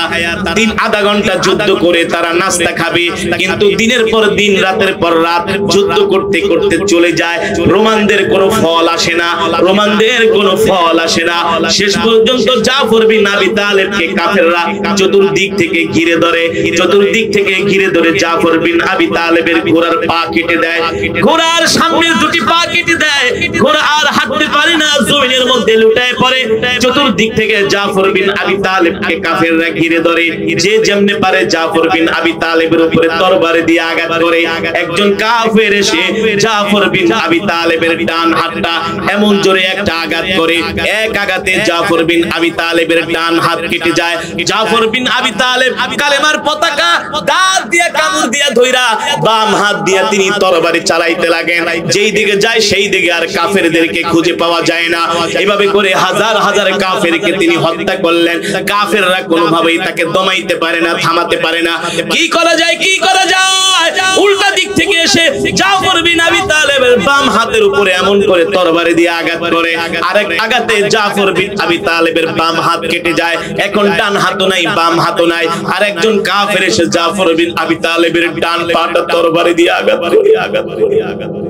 আধা ঘন্টা যুদ্ধ করে তারা নাস্তা খাবে, কিন্তু দিনের পর দিন রাতের পর রাত যুদ্ধ করতে করতে চলে যায়। রোমানদের কোনো ফল আসে না, রোমানদের কোনো ফল আসে না। শেষ পর্যন্ত জাফর বিন আবি তালেবকে কাফেররা চতুর্দিক থেকে ঘিরে ধরে। চতুর্দিক থেকে ঘিরে ধরে জাফর বিন আবি তালেবের ঘোড়ার পা কেটে দেয়। ঘোড়ার সামনের দুটি পা কেটে দেয়। ঘোড়া আর হাঁটতে পারে না, জমিনের মধ্যে লুটায় পড়ে। চতুর্দিক থেকে জাফর বিন আবি তালেবকে কাফেররা ঘিরে ধরে। যে যেমনে পারে জাফর বিন আবি তালেবের উপরে তরবারি দিয়ে আঘাত করে। একজন কাফের এসে জাফর বিন আবি তালেবের ডান হাতটা এমন জোরে একটা আঘাত করে, এক আঘাতে জাফর বিন আবি তালেবের ডান হাত কেটে যায়। জাফর বিন আবি তালেব কালেমার পতাকা দাঁত দিয়ে কামড় দিয়া ধইরা বাম হাত দিয়া তিনি তরবারি চালাইতে লাগেন। যেই দিকে যায় সেই দিকে আর কাফেরদেরকে খুঁজে পাওয়া যায় না। এভাবে করে হাজার হাজার কাফেরকে তিনি হত্যা করলেন। কাফেররা কোনোভাবেই তাকে দমাইতে পারে না, থামাতে পারে না। কি করা যায়, কি করা যায়? উল্টা দিক থেকে এসে জাফর বিন আবি তালেবের বাম হাতের উপরে এমন করে তরবারি দিয়ে আঘাত করে, আরেক আঘাতে জাফর বিন আবি তালেবের বাম হাত কেটে যায়। এখন ডান হাতও নাই, বাম হাতও নাই। আরেকজন কাফের এসে জাফর বিন আবি তালেবের ডান পাটা তরবারি দিয়ে আঘাত করে, আঘাত করে, আঘাত করে।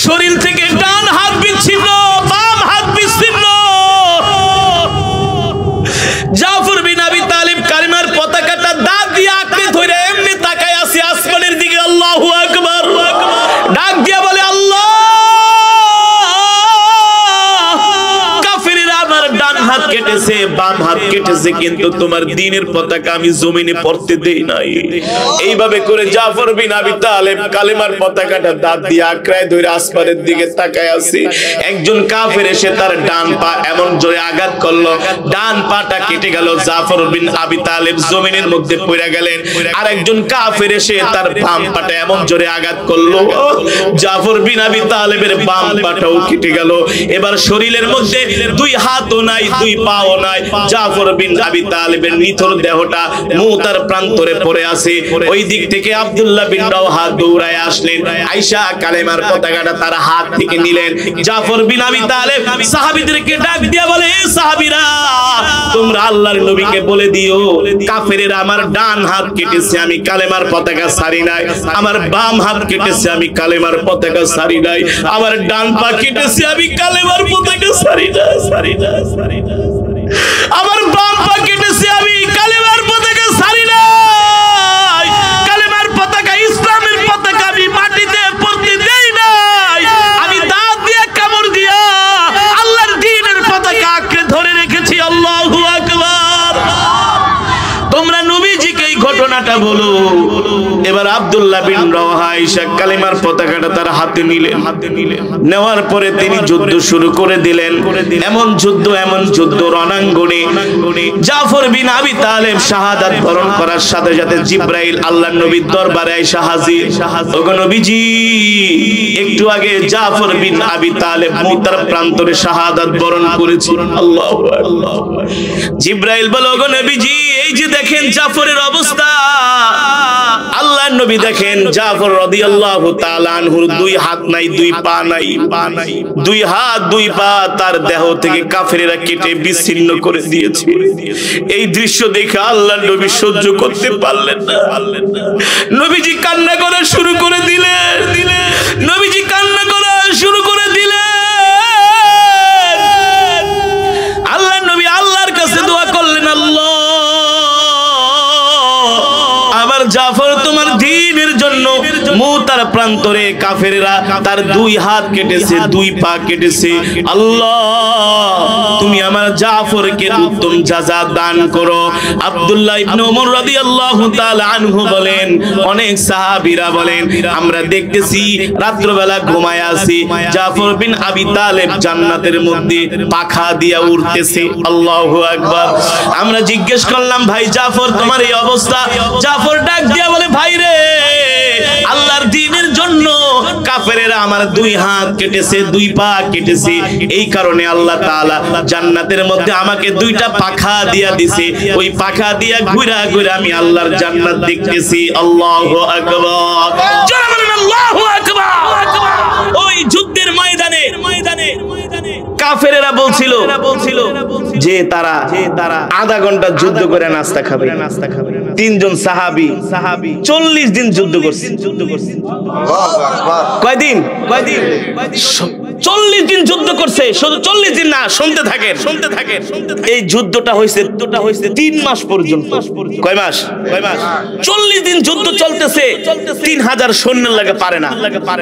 শরীর থেকে ডান হাত বিচ্ছিন্ন, বাম হাত বিচ্ছিন্ন। জাফর বিন আবি তালেব কালিমার পতাকাটা দাঁত দিয়ে আঁকড়ে ধরে এমনি তাকায় আছে আসমানের দিকে। আল্লাহু আকবার। ডাক দিয়া বলে আল্লাহ, কাফেররা আমার ডান হাত কেটেছে, বাম হাত কেটেছে, কিন্তু তোমার দ্বীনের পতাকা আমি জমিনে পড়তে দেই নাই। এইভাবে করে জাফর বিন আবি তালেব কালেমার পতাকাটা দাঁত দিয়ে আঁকড়ায় ধরে আসমানের দিকে তাকায় আছে। একজন কাফের এসে তার ডান পা এমন জোরে আঘাত করলো, ডান পাটা কেটে গেল। জাফর বিন আবি তালেব জমিনের মধ্যে পড়ে গেলেন। আর একজন কাফের এসে তার বাম পাটা এমন জোরে আঘাত করলো, জাফর বিন আবি তালেবের বাম পাটাও কেটে গেল। এবার শরীরের মধ্যে দুই হাতও নাই, দুই পাও নাই। জাফর বিন আবি তালেবের নিথর দেহটা মুতার প্রান্তরে পড়ে আছে। ওই দিক থেকে আব্দুল্লাহ বিন রাওহা দৌড়ায় আসলেন, আয়েশা কালেমার পতাকাটা তার হাত থেকে নিলেন। জাফর বিন আবি তালেব সাহাবীদেরকে ডাক দিয়া বলে, এ সাহাবীরা, তোমরা আল্লাহর নবীকে বলে দিও কাফেরেরা আমার ডান হাত কেটেছে, আমি কালেমার পতাকা ছাড়ি নাই। আমার বাম হাত কেটেছে, আমি কালেমার পতাকা ছাড়ি নাই। আমার ডান পা কেটেছে, আমি কালেমার পতাকা ছাড়ি না, ছাড়ি না, ছাড়ি না। আমার বাম পা কেটেছে, আমি কালেমার পতাকা ছাড়ি নাই। কালেমার পতাকা, ইসলামের পতাকা আমি মাটিতে পড়তে দেই নাই। আমি দাঁত দিয়ে কামড় দিয়া আল্লাহর দ্বীনের পতাকা আঁকড়ে ধরে রেখেছি। আল্লাহু আকবার। তোমরা নবীজিকে এই ঘটনাটা বলো। এবার আব্দুল্লাহ বিন রাওহা আয়েশা কালেমার পতাকাটা তার হাতে নিলেন। নেওয়ার পরে তিনি যুদ্ধ শুরু করে দিলেন। এমন যুদ্ধ রণাঙ্গনে জাফর বিন আবি তালেব শাহাদাত বরণ করার সাথে সাথে জিবরাইল আল্লাহর নবীর দরবারে আয়েশা হাজির। ওগো নবীজি, একটু আগে জাফর বিন আবি তালেব মুতার প্রান্তরে শাহাদাত বরণ করেছেন। আল্লাহু আকবার। জিবরাইল বলে, ওগো নবীজি, এই যে দেখেন জাফরের অবস্থা। আল্লাহর নবী দেখেন জাফর রাদিয়াল্লাহু তাআলা আনহুর দুই হাত নাই, দুই পা নাই। দুই হাত দুই পা তার দেহ থেকে কাফেরেরা কেটে বিচ্ছিন্ন করে দিয়েছে। এই দৃশ্য দেখে আল্লাহর নবী সহ্য করতে পারলেন না। নবীজি কান্না করা শুরু করে দিলেন। নবীজি কান্না করা শুরু করে দিলেন। আল্লাহর নবী আল্লাহর কাছে দোয়া করলেন, আল্লাহ, আবার জাফর তোমার দ্বীনের জন্য মুতার প্রান্তরে কাফেররা তার দুই হাত কেটেছে, দুই পা কেটেছে। আল্লাহ, তুমি আমার জাফরকে উত্তম জাযা দান করো। আব্দুল্লাহ ইবনে ওমর রাদিয়াল্লাহু তাআলা আনহু বলেন, অনেক সাহাবীরা বলেন, আমরা দেখতেছি রাত্রবেলা ঘুমায় আছি, জাফর বিন আবি তালেব জান্নাতের মধ্যে পাখা দিয়া উড়তেছে। আল্লাহু আকবার। আমরা জিজ্ঞেস করলাম, ভাই জাফর তোমার এই অবস্থা? জাফর ডাক দিয়া বলে, ভাই রে, আল্লাহর দ্বীনের জন্য কাফেরেরা আমার দুই হাত কেটেছে, দুই পা কেটেছে। এই কারণে আল্লাহ তাআলা জান্নাতের মধ্যে আমাকে দুইটা পাখা দিয়া দিছে। ওই পাখা দিয়া ঘুরা ঘুরা আমি আল্লাহর জান্নাত দেখতেছি। আল্লাহু আকবার। জোরে বলেন আল্লাহু আকবার। ওই যুদ্ধের ময়দানে কাফেরেরা বলছিল যে তারা আধা ঘন্টা যুদ্ধ করে নাস্তা খাবে। তিনজন সাহাবী 40 দিন যুদ্ধ করছে। কয়দিন? 40 দিন যুদ্ধ করছে। শুধু 40 দিন না, শুনতে থাকেন। এই যুদ্ধটা হয়েছে 3 মাস পর্যন্ত। কয় মাস? 40 দিন যুদ্ধ চলতেছে। 3000 সৈন্যের লাগে পারে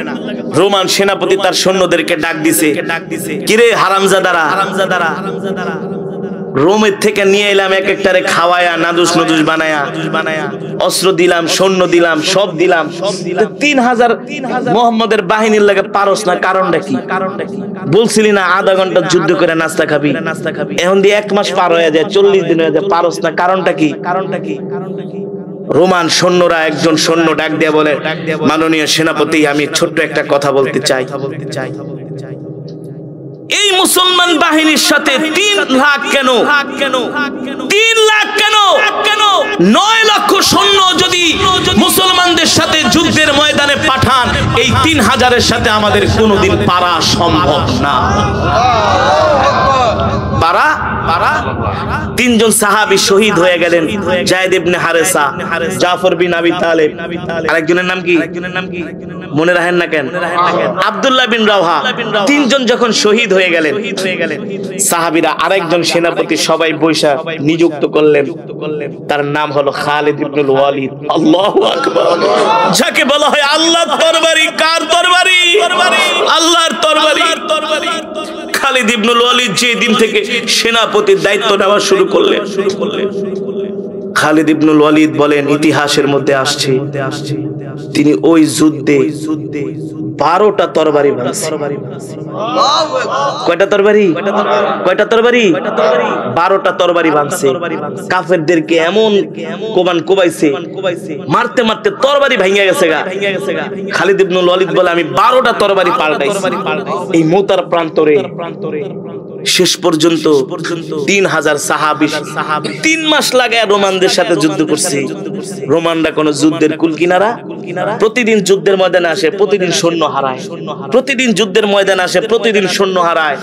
না। রোমান সেনাপতি তার সৈন্যদেরকে ডাক দিছে, কিরে হারামজাদারা, রোমের থেকে নিয়ে এলাম এক একটারে খাওয়ায়া নাদুস বানায়া, অস্ত্র দিলাম, সৈন্য দিলাম, সব দিলাম। 3000 মুহাম্মদের বাহিনীর লাগে পারস না, কারণটা কি? বলছিলি না আধা ঘন্টা যুদ্ধ করে নাস্তা খাবি। এখন দিয়ে 1 মাস পার হয়ে যায়, 40 দিন হয়ে যায়, পারস না, কারণটা কি? রোমান সৈন্যরা একজন সৈন্য ডাক দিয়ে বলে, মাননীয় সেনাপতি, আমি ছোট্ট একটা কথা বলতে চাই। এই মুসলমান বাহিনীর সাথে 3 লাখ কেন? 3 লাখ কেন? 9 লক্ষ সৈন্য যদি মুসলমানদের সাথে যুদ্ধের ময়দানে পাঠান, এই 3000-এর সাথে আমাদের কোনোদিন পারা সম্ভব না। পারা 3 জন সাহাবী শহীদ হয়ে গেলেন। যায়েদ ইবনে হারেসা, জাফর বিন আবি তালেব, আরেকজনের নাম কি মনে রাখেন না কেন? আব্দুল্লাহ বিন রাওহা। 3 জন যখন শহীদ হয়ে গেলেন, সাহাবীরা আরেকজন সেনাপতি সবাই বৈশা নিযুক্ত করলেন। তার নাম হলো খালিদ ইবনুল ওয়ালিদ। আল্লাহু আকবার। যাকে বলা হয় আল্লাহর তরবারি। কার তরবারি? আল্লাহর তরবারি। খালিদ ইবনুল ওয়ালিদ যে দিন থেকে সেনাপতির দায়িত্ব নেওয়া শুরু করলেন, খালিদ ইবনুল ওয়ালিদ বলেন ইতিহাসের মধ্যে আসছে তিনি ওই যুদ্ধে 12টা তরবারি ভাঙছে। কয়টা তরবারি? 12টা তরবারি ভাঙছে। কাফেরদেরকে এমন কোবান কোবাইছে, মারতে মারতে তরবারি ভাঙিয়া গেছে গা। খালিদ ইবনুল ওয়ালিদ বলে আমি 12টা তরবারি পাল্টাইছি এই মুতার প্রান্তরে। শেষ পর্যন্ত 3000 সাহাবী 3 মাস লাগায় রোমানদের সাথে যুদ্ধ করছে। রোমানরা কোন যুদ্ধের কুল কিনারা? প্রতিদিন যুদ্ধের ময়দানে আসে, প্রতিদিন সৈন্য হারায়, প্রতিদিন যুদ্ধের ময়দানে আসে, প্রতিদিন সৈন্য হারায়।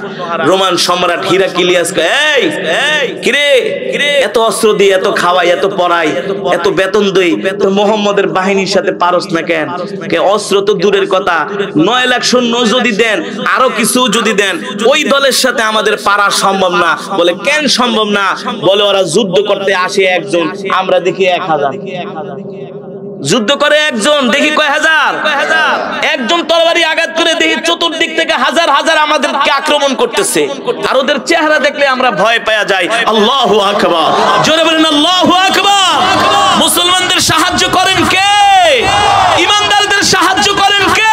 রোমান সম্রাট হিরাক্লিয়াস এই কিরে এত অস্ত্র দিয়ে, এত খাওয়াই, এত পড়াই, এত বেতন দেই, তো মুহাম্মদের বাহিনীর সাথে পারস না কেন? অস্ত্র তো দূরের কথা, 9 লাখ সৈন্য যদি দেন, আরো কিছু যদি দেন, ওই দলের সাথে আমাদের পারা সম্ভব না। বলে কেন সম্ভব না? বলে ওরা যুদ্ধ করতে আসে একজন, আমরা দেখি 1000। যুদ্ধ করে একজন, দেখি কয় হাজার। একজন তরবারি আঘাত করে দেখি চতুর্দিক থেকে হাজার হাজার আমাদেরকে আক্রমণ করতেছে। আর ওদের চেহারা দেখলে আমরা ভয় পাওয়া যাই। আল্লাহু আকবার, জোরে বলেন আল্লাহু আকবার। মুসলমানদের সাহায্য করেন কে? ইমানদারদের সাহায্য করেন কে?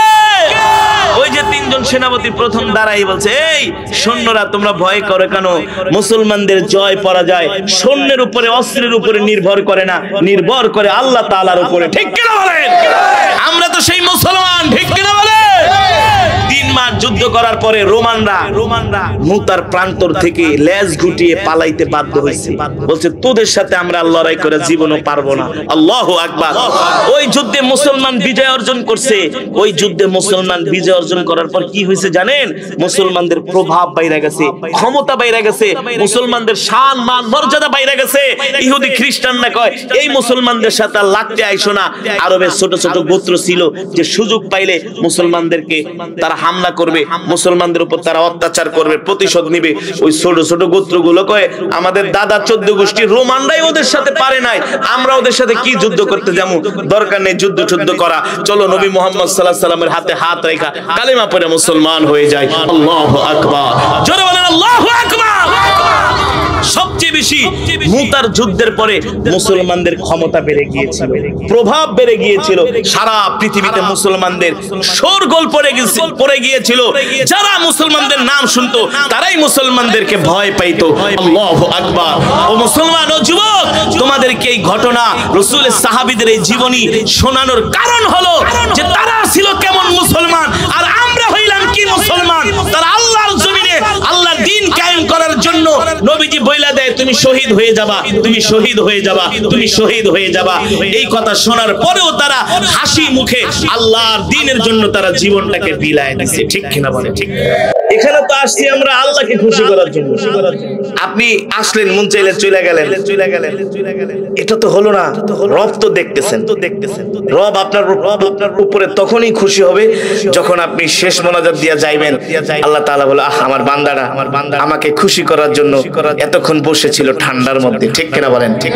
ওই যে 3 জন সেনাপতি প্রথম দাঁড়াই বলছে এই সৈন্যরা তোমরা ভয় করো কেন? মুসলমানদের জয় পরাজয় সৈন্যের উপরে, অস্ত্রের উপরে নির্ভর করে না, নির্ভর করে আল্লাহ তাআলার উপরে। ঠিক কিনা বলেন? আমরা তো সেই মুসলমান, ঠিক কিনা বলেন? 3 মাস যুদ্ধ করার পরে রোমানরা মুতার প্রান্তর থেকে লেজ গুটিয়ে পালাইতে বাধ্য হয়েছে। বলছে তোদের সাথে আমরা লড়াই করে জীবনও পারবো না। আল্লাহু আকবার। ওই যুদ্ধে মুসলমান বিজয় অর্জন করছে। ওই যুদ্ধে মুসলমান বিজয় অর্জন করার পর কি হয়েছে জানেন? মুসলমানদের প্রভাব বাইরে গেছে, ক্ষমতা বাইরে গেছে, মুসলমানদের শান মান মর্যাদা বাইরে গেছে। ইহুদি খ্রিস্টানরা কয় এই মুসলমানদের সাথে লাগতে আইসো না। আরবের ছোট ছোট গোত্র ছিল যে সুযোগ পাইলে মুসলমানদেরকে তারা হামলা করবে, মুসলমানদের উপর তারা অত্যাচার করবে, প্রতিশোধ নিবে। ওই ছোট ছোট গোত্রগুলো কয় আমাদের দাদা 14 গোষ্ঠী রোমানরাই ওদের সাথে পারে নাই, আমরা ওদের সাথে কি যুদ্ধ করতে যাবো? দরকার নেই যুদ্ধ করা, চলো নবী মুহাম্মদ সাল্লাল্লাহু আলাইহি সাল্লামের হাতে হাত রেখা কালেমা পড়ে মুসলমান হয়ে যায়। আল্লাহু আকবার, জোরে বলেন আল্লাহু আকবার। সবচেয়ে বেশি মুতার যুদ্ধের পরে মুসলমানদের ক্ষমতা বেড়ে গিয়েছিল, প্রভাব বেড়ে গিয়েছিল। সারা পৃথিবীতে মুসলমানদের শোরগোল পড়ে গিয়েছিল। যারা মুসলমানদের নাম শুনতো তারাই মুসলমানদেরকে ভয় পাইতো। আল্লাহু আকবার। ও মুসলমান, ও যুবক, তোমাদেরকে এই ঘটনা রাসূলের সাহাবীদের এই জীবনী শোনানোর কারণ হলো যে তারা ছিল কেমন মুসলমান আর আমরা হইলাম কি মুসলমান। তারা আল্লাহর জমিনে আল্লাহর দ্বীন কায়েম করার জন্য নবীজি বইলা দেয় তুমি শহীদ হয়ে যাবা, তুমি শহীদ হয়ে যাবা, তুমি শহীদ হয়ে যাবা। এই কথা শোনার পরেও তারা হাসি মুখে আল্লাহর দ্বীনের জন্য তারা জীবনটাকে বিলায় দিয়েছে। ঠিক কিনা বলে? ঠিক। এখানে তো আসছি আমরা আল্লাহকে খুশি করার জন্য। আপনি আসলেন, মন চাইলে চলে গেলেন, এটা তো হলো না। রব তো দেখতেছেন, রব আপনার উপরে তখনই খুশি হবে যখন আপনি শেষ মোনাজাত দিয়া যাইবেন। আল্লাহ তাআলা বলে আহ আমার বান্দারা আমাকে খুশি করার জন্য এতক্ষণ বসেছিল ঠান্ডার মধ্যে। ঠিক কিনা বলেন? ঠিক।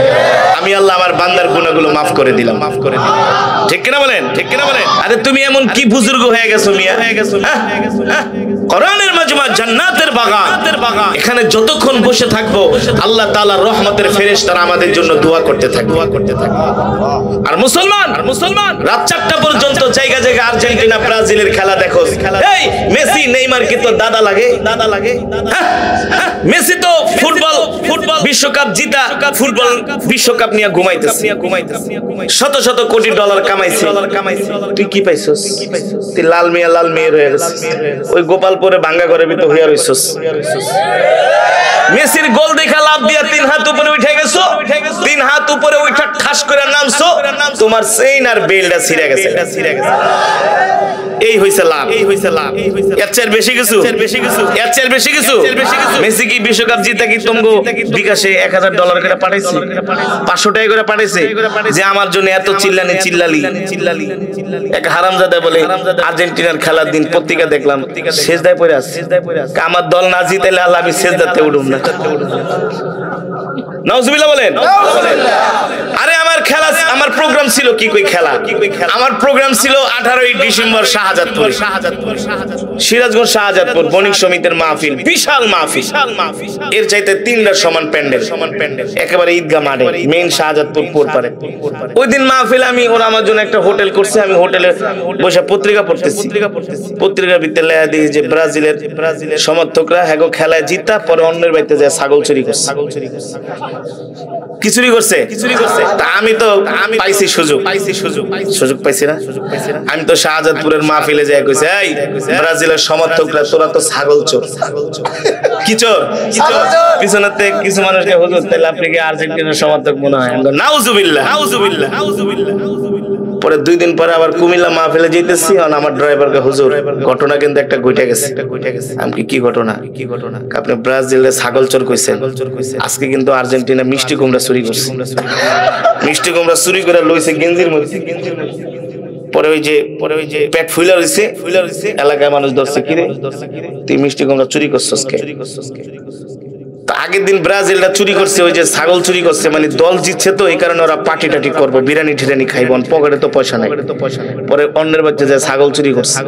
আমি আল্লাহ আমার বান্দার গুনাহগুলো মাফ করে দিলাম। ঠিক কিনা বলেন? ঠিক কিনা বলেন? আরে তুমি এমন কি বুজুর্গ হয়ে গেছো মিয়া, কোরআনের মাজমা জান্নাতের বাগান, এখানে যতক্ষণ বসে থাকবো আল্লাহ তাআলার রহমতের ফেরেশতারা আমাদের জন্য দোয়া করতে থাকবে। আর মুসলমান রাত 4টা পর্যন্ত জায়গা আর্জেন্টিনা ব্রাজিলের খেলা দেখো। এই মেসি নেইমার কি তো দাদা লাগে? মেসি তো ফুটবল বিশ্বকাপ জিতা, ফুটবল বিশ্বকাপ নিয়ে ঘুমাইতেছে। শত শত কোটি ডলার কামাইছে। তুই কি পাইছস? তুই লাল মিয়া রয়ে গেছিস। ওই গোপালপুরে ভাঙ্গা ঘরে ভিতর হইয়া রইছস। মেসির গোল দেখা লাভ দিয়া 3 হাত উপরে উঠে গেছো, 3 হাত উপরে উঠা ঠাস করে নামছো, তোমার চেইন আর বেলটা ছিঁড়ে গেছে। এই হইছে লাভ। এর চেয়ে বেশি কিছু? মেসি কি বিশ্বকাপ জিতা কি তোমগো বিকাশে $1000 করে পাঠাইছে, 500 টাকা করে পাঠাইছে যে আমার জন্য এত চিল্লালি? এক হারামজাদা বলে আর্জেন্টিনার খেলার দিন পত্রিকা দেখলাম সেজদায় পড়ে আছে, আমার দল না জিতাইলে আল্লাহ আমি সেজদাতে উঠুম না। নাউজুবিল্লাহ বলেন। আরে আমার খেলা, আমার প্রোগ্রাম ছিল কি কই খেলা, আমার প্রোগ্রাম ছিল 18ই ডিসেম্বর শাহজাদপুর, সিরাজগঞ্জ শাহজাদপুর বণিক সমিতির মাহফিল, বিশাল মাহফিল, এর চাইতে 3টা সমান প্যান্ডেল, একেবারে ঈদগাহ মাঠে, মেইন শাহজাদপুর পোরপাড়ে। ওই দিন মাহফিল আমি, ওরা আমার জন্য একটা হোটেল করছে, আমি হোটেলে বসে পত্রিকা পড়তেছি, পত্রিকার ভিতরে লেখা দিই যে ব্রাজিলের সমর্থকরা হ্যাগো খেলায় জিতা, পরে অন্যের বাড়িতে যায় ছাগল চুরি করছে, কি চুরি করছে, তা আমি তো পাইছি সুযোগ পাইছি না, আমি তো শাহজাদপুরের মাহফিলে যাই কইছি, এই ব্রাজিলের সমর্থকরা তোরা তো ছাগল চোর, কি চোর, পিছনেতে কিছু মানুষকে হুজুর তাহলে আপনি কি আর্জেন্টিনার সমর্থক মনে হয়, নাউজুবিল্লাহ। পরে 2 দিন পরে আবার কুমিল্লা মাহফিলে যেতেছি, আমার ড্রাইভারকে হুজুর ঘটনা কিন্তু একটা ঘটে গেছে, আমি কি ঘটনা, আপনি ব্রাজিলের ছাগল চোর কইছেন, আজকে কিন্তু আর্জেন্টিনা মিষ্টি কুমড়া চুরি করছে, মিষ্টি কুমড়া চুরি করে লইছে গেঞ্জির মধ্যে, পরে ওই যে পেট ফুইলা রইছে, এলাকায় মানুষ ধরছে, কিরে তুই মিষ্টি কুমড়া চুরি করছস কে? আগের দিন ব্রাজিলটা চুরি করছে, ওই যে ছাগল চুরি করছে, মানে দল জিতছে তো এই কারণে ওরা পার্টি টাটি করবো, বিরিয়ানি টিরানি খাইব, পকেটে তো পয়সা নাই, পরে অন্যের বাচ্চা যায় ছাগল চুরি করছে।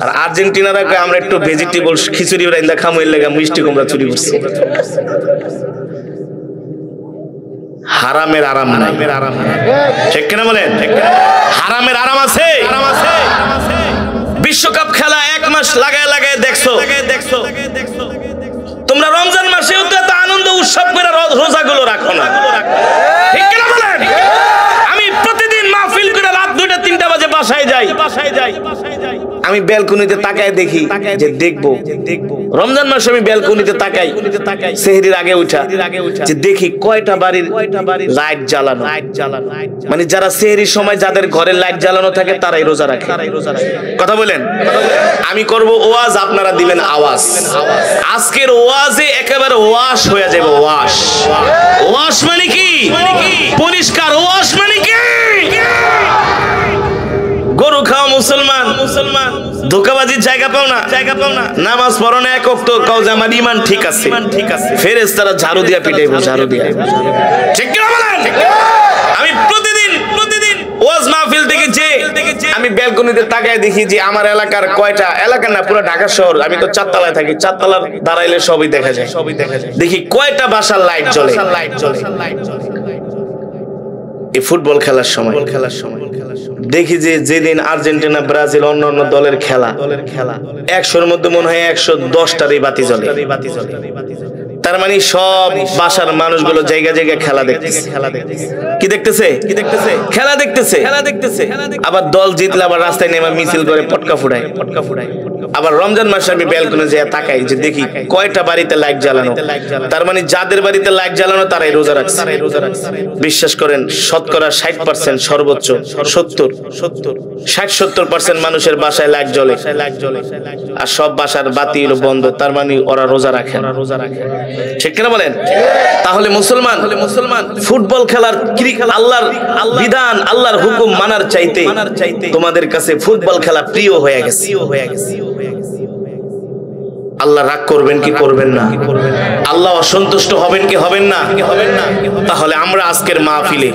আর আর্জেন্টিনারা আমরা একটু ভেজিটেবল খিচুড়ি রাইন্দা খামো, এর লাগা মিষ্টি কুমড়া চুরি করছে। হারামের আরাম নাই, ঠিক কিনা বলেন? হারামের আরাম আছে। বিশ্বকাপ খেলা 1 মাস লাগায় লাগায় দেখছো, তোমরা রমজান মাসেও তো এত আনন্দ উৎসব করে রোজাগুলো রাখো না, ঠিক কিনা বলেন? আমি প্রতিদিন মাহফিল করে রাত 2টা 3টা বাজে বাসায় যাই, আমি ব্যালকনিতে তাকায় দেখি যে দেখবো, রমজান মাসে আমি ব্যালকনিতে তাকাই, সেহরির আগে উঠা যে দেখি কয়টা বাড়ির লাইট জ্বালানো, মানে যারা সেহরির সময় যাদের ঘরে লাইট জ্বালানো থাকে তারাই রোজা রাখে। কথা বলেন? আমি করব ওয়াজ, আপনারা দিবেন আওয়াজ। আজকের ওয়াজে একেবারে ওয়াশ হয়ে যাবে, ওয়াশ। ওয়াশ মানে কি? পরিষ্কার। ওয়াশ মানে কি? গরু খাও মুসলমান, ধোঁকাবাজির জায়গা পাও না, নামাজ পড়ো না 1 ওয়াক্ত, কাও যে আমার ঈমান ঠিক আছে, ফেরেশতারা ঝাড়ু দিয়া পিটাইবো, ঝাড়ু দিয়া, ঠিক কি বলেন? আমি প্রতিদিন ওয়াজ মাহফিল থেকে যে আমি ব্যালকনিতে তাকায় দেখি যে আমার এলাকার কয়টা, এলাকা না পুরো ঢাকা শহর, আমি তো 4 তলায় থাকি, 4 তলার দাঁড়াইলে সবই দেখা যায়, দেখি কয়টা বাসার লাইট জ্বলে। এই ফুটবল খেলার সময় দেখি যে যেদিন আর্জেন্টিনা ব্রাজিল অন্য দলের খেলা, 100-র মধ্যে মনে হয় 110টারই বাতি জ্বলে। তার মানে সব বাসার মানুষগুলো জায়গা জায়গা খেলা দেখতেছে, কি দেখতেছে? খেলা দেখতেছে। আবার দল জিতলে আবার রাস্তায় নেমে মিছিল করে পটকা ফুটায়। আবার রমজান মাসে আমি ব্যালকনি যেয়ে তাকাই যে দেখি কয়টা বাড়িতে লাইট জ্বালানো, তার মানে যাদের বাড়িতে লাইট জ্বালানো তারাই রোজা রাখছে। বিশ্বাস করেন, শতকরা 60% সর্বোচ্চ 60-70% মানুষের বাসায় লাইট জ্বলে, আর সব বাসার বাতি বন্ধ, তার মানে ওরা রোজা রাখে, ঠিক কিনা বলেন? তাহলে মুসলমান ফুটবল খেলার আল্লাহর বিধান, আল্লাহর হুকুম মানার চাইতে তোমাদের কাছে ফুটবল খেলা প্রিয় হয়ে গেছে। আল্লাহ রাগ করবেন কি করবেন না? আল্লাহ অসন্তুষ্ট হবেন কি হবেন না? তাহলে আমরা আজকের মাহফিলে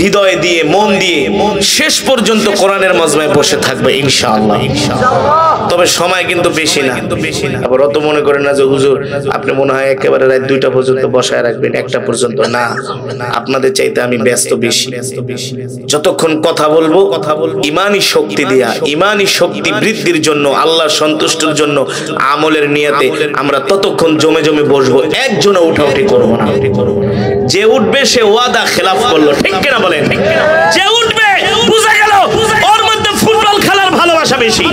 হৃদয় দিয়ে, মন দিয়ে শেষ পর্যন্ত কোরআনের মজমায় বসে থাকবে ইনশাআল্লাহ। তবে সময় কিন্তু বেশি না। আবার অত মনে করেন না যে হুজুর আপনি মনে হয় একেবারে রাত 2টা পর্যন্ত বসায় রাখবেন, 1টা পর্যন্ত না। আপনাদের চাইতে আমি ব্যস্ত বেশি। যতক্ষণ কথা বলবো ইমানি শক্তি দিয়া, ইমানি শক্তি বৃদ্ধির জন্য, আল্লাহর সন্তুষ্টির জন্য আমলের নিয়তে আমরা ততক্ষণ জমে জমে বসবো, একজনও উঠাউঠি করবো না। যে উঠবে সে ওয়াদা খেলাফ করলো, ঠিক কিনা বলেন? যে উঠবে বুঝা গেল ওর মধ্যে ফুটবল খেলার ভালোবাসা বেশি।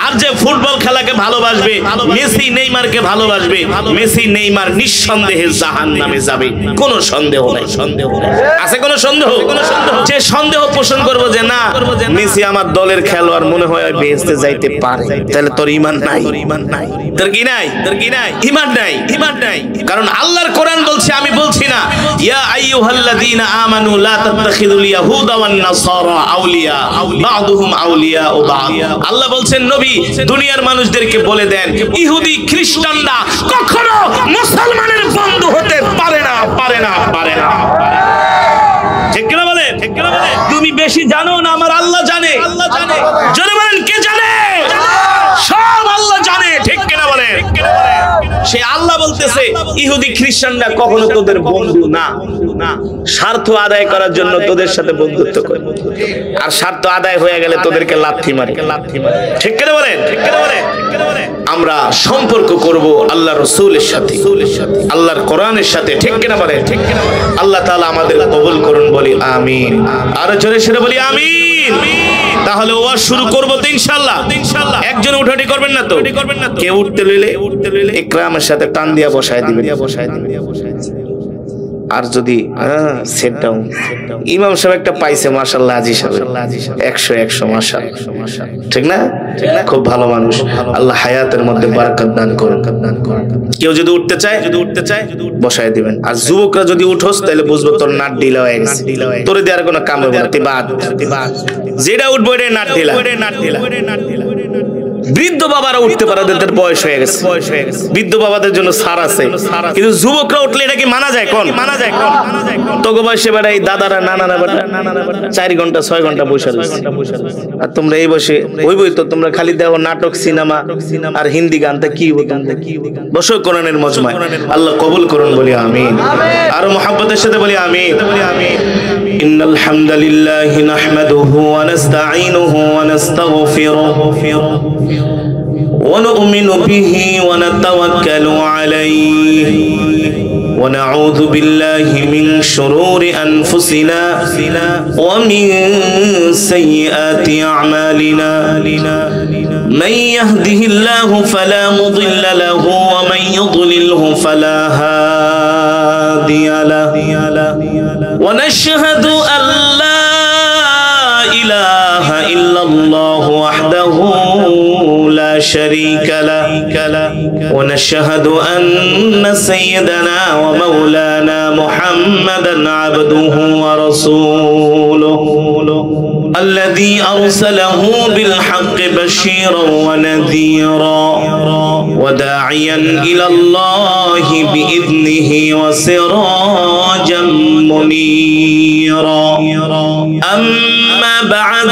আর যে ফুটবল খেলাকে ভালোবাসবে, মেসি নেইমারকে ভালোবাসবে, মেসি নেইমার নিঃসন্দেহে জাহান্নামে যাবে, কোনো সন্দেহ নাই। আছে কোনো সন্দেহ? যে সন্দেহ পোষণ করবো যে না মেসি আমার দলের খেলোয়াড়, মনে হয় বেহেশতে যাইতে পারে, তাহলে তোর ঈমান নাই। তোর কি নাই? ঈমান নাই। কারণ আল্লাহর কোরআন বলছে, আমি বলছি না, ইয়া আইয়ুহাল্লাযীনা আমানু লা তাত্তাখিযুল ইয়াহুদা ওয়ান নাসারা আউলিয়া বা'দুহুম আউলিয়া ও বা'দ। আল্লাহ বলছেন নবী দুনিয়ার মানুষদেরকে বলে দেন, ইহুদি খ্রিস্টানরা কখনো মুসলমানের বন্ধু হতে পারে না। ঠিক কিনা বলেন? বেশি জানো না আমার আল্লাহ জানে? জোরে বলেন কে জানে? সব আল্লাহ জানে, ঠিক কিনা বলেন? সে আল্লাহ বলতেছে ইহুদি খ্রিস্টানরা কখনো তোদের বন্ধু না, স্বার্থ আদায় করার জন্য তোদের সাথে বন্ধুত্ব করে, আর স্বার্থ আদায় হয়ে গেলে তোদেরকে লাথি মারে। ঠিক কিনা বলেন? আমরা সম্পর্ক করব আল্লাহ রাসূলের সাথে, আল্লাহর কোরআনের সাথে, ঠিক কিনা বলেন? আল্লাহ তাআলা আমাদের কবুল করুন, বলি আমিন। আর জোরে সরে বলি আমিন। তাহলে ওয়াজ শুরু করব তো ইনশাআল্লাহ। একজন উঠাটি করবেন না তো? কেউ উঠতে লইলে ইকরামের সাথে টান দিয়া বসায় দিবেন। আর যদি সেট ডাউন, ইমাম সাহেব একটা পাইছে মাশাআল্লাহ, আজি সাহেব 100 মাশাআল্লাহ, ঠিক না? খুব ভালো মানুষ, আল্লাহ হায়াতের মধ্যে বারাকাত দান করুন। কেউ যদি উঠতে চায় বসায় দিবেন। আর যুবকরা যদি উঠোস তাহলে বুঝবো তোর নাট ঢিলা হয়ে গেছে, তোরে দেওয়ার কোনো কাম হবে না, তুই বাদ। যেটা উঠবো এটা নাট ঢিলা। বৃদ্ধ বাবারা উঠতে পারে, তাদের বয়স হয়ে গেছে, বৃদ্ধ বাবাদের জন্য ছাড় আছে, কিন্তু যুবকরা উঠলে এটা কি মানা যায়? কোন মানা যায়? তোকে বয়সে বেড়া এই দাদারা নানারা বেটা 4 ঘন্টা 6 ঘন্টা বসে রয়েছে, আর তোমরা এই বসে ওই বই তো তোমরা খালি দেখো নাটক, সিনেমা আর হিন্দি গান, তা কি বসো কোরআনের মজমায়। আল্লাহ কবুল করুন, বলি আমিন। আর মুহাব্বতের সাথে বলি আমিন। ইন্নাল হামদালিল্লাহি নাহমাদুহু ওয়া নাস্তাঈনুহু ওয়া নাস্তাগফিরুহু ونؤمن به ونتوكل عليه ونعوذ بالله من شرور أنفسنا ومن سيئات أعمالنا من يهده الله فلا مضل له ومن يضلله فلا هادي له ونشهد أن لا إله إلا الله وحده لا شريك له ونشهد أن سيدنا ومولانا محمدا عبده ورسوله الذي أرسله بالحق بشيرا ونذيرا وداعيا إلى الله بإذنه وسراجا منيرا أما بعد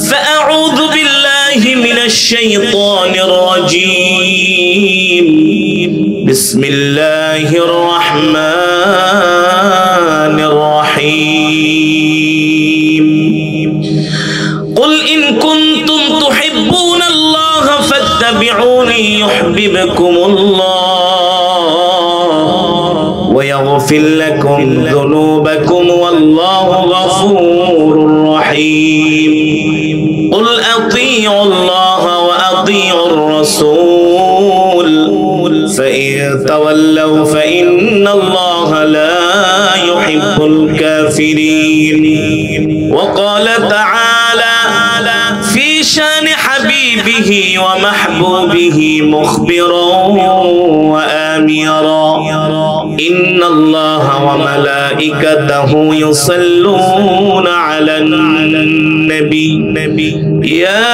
فأعوذ بالله من الشيطان الرجيم بسم الله الرحمن الرحيم قل إن كنتم تحبون الله فاتبعوني يحببكم الله ويغفر لكم ذنوبكم والله غفور رحيم قل أطيعوا الله وأطيعوا الرسول فإن تولوا فإن الله لا يحب الكافرين وقال تعالى في شان حبيبه ومحبوبه مخبرا وآمرا إن الله وملائكته يصلون على النبي يا